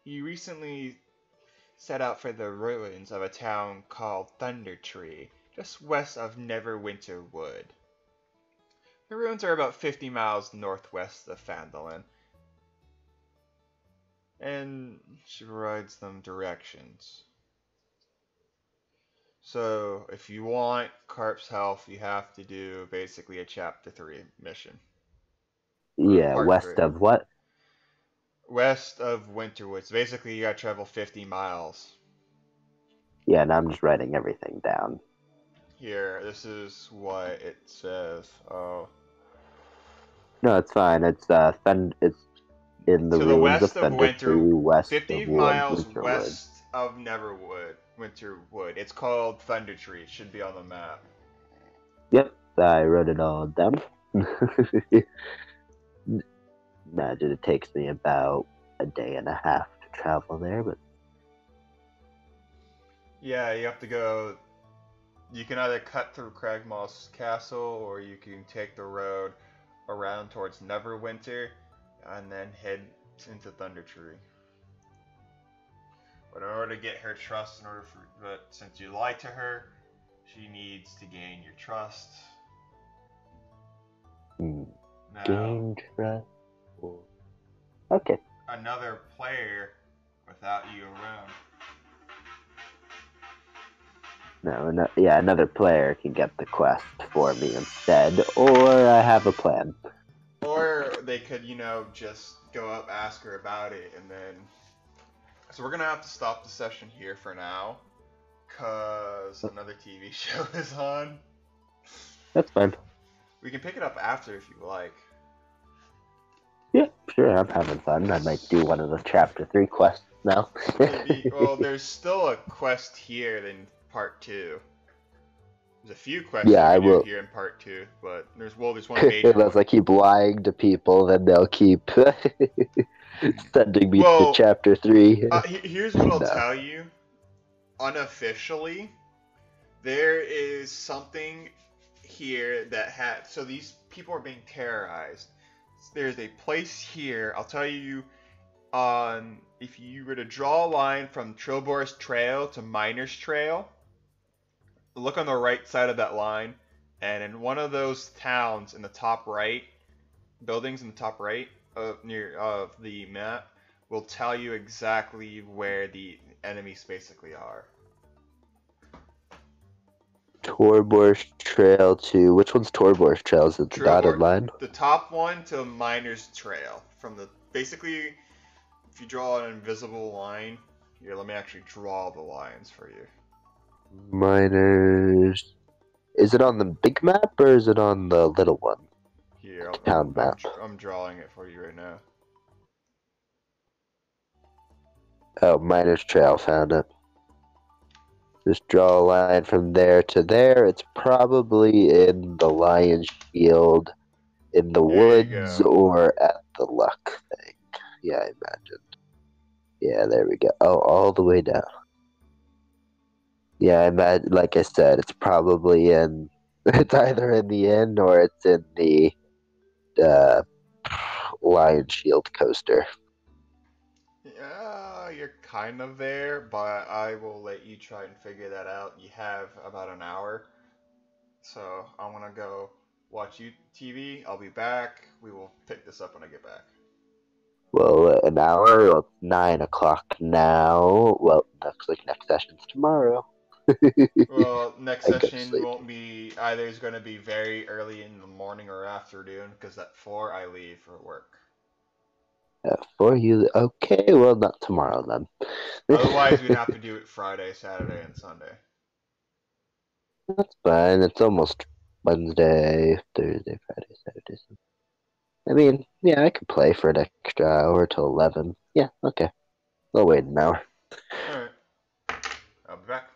He recently set out for the ruins of a town called Thunder Tree, just west of Neverwinter Wood. The ruins are about 50 miles northwest of Phandalin, and she provides them directions. So, if you want Carp's help, you have to do basically a Chapter 3 mission. Or Yeah, Part 3. west of what? West of Winterwoods. Basically, you gotta travel 50 miles. Yeah, and I'm just writing everything down. Here, this is what it says. Oh. No, it's fine. It's it's in the To the ruins of west of Thunder Tree, west 50 of Wood, miles Winterwood. west of Winterwood. It's called Thunder Tree. It should be on the map. Yep, I wrote it all down. Imagine it takes me about a day and a half to travel there, but Yeah, you have to go. You can either cut through Cragmoss Castle, or you can take the road around towards Neverwinter, and then head into Thunder Tree. But in order to get her trust, but since you lied to her, she needs to gain your trust. Now, gain trust. Okay. another player without you around Yeah, another player can get the quest for me instead, or I have a plan. Or they could, just go up, ask her about it, and then. So we're gonna have to stop the session here for now, cause another TV show is on. That's fine. We can pick it up after if you like. Yeah, sure, I'm having fun. I might do one of the chapter 3 quests now. Well, there's still a quest here in part 2. There's a few quests Yeah, you I can do will. here in part 2, but there's one major Unless one. I keep lying to people, then they'll keep sending me to Well, chapter 3. here's what I'll No. tell you. Unofficially, there is something here that had. So these people are being terrorized. There's a place here. I'll tell you. If you were to draw a line from Trobor's Trail to Miner's Trail, look on the right side of that line, and in one of those towns in the top right, buildings in the top right of the map, will tell you exactly where the enemies basically are. Torbor's Trail to... Which one's Torbor's Trail? Is it the dotted line? The top one to Miner's Trail. Basically, if you draw an invisible line, here, let me actually draw the lines for you. Miners... Is it on the big map, or is it on the little one? Here, Town map. I'm drawing it for you right now. Oh, Miner's Trail, found it. Just draw a line from there to there. It's probably in the Lion Shield, in the woods, or at the Luck thing. Yeah, I imagined. Yeah, there we go. Oh, all the way down. Yeah, I imagine, like I said, it's probably in... It's either in the inn or it's in the Lion Shield coaster. Yeah, you're kind of there, but I will let you try and figure that out. You have about an hour. So I'm going to go watch TV. I'll be back. We will pick this up when I get back. Well, an hour? Well, it's 9 o'clock now. Well, looks like next session's tomorrow. Well, next session won't be... Either it's going to be very early in the morning or afternoon, because at 4 I leave for work. For you, okay, well, not tomorrow then. Otherwise, we'd have to do it Friday, Saturday, and Sunday. That's fine. It's almost Wednesday, Thursday, Friday, Saturday, Sunday. I mean, yeah, I could play for an extra hour till 11. Yeah, okay. I'll wait an hour. Alright. I'll be back.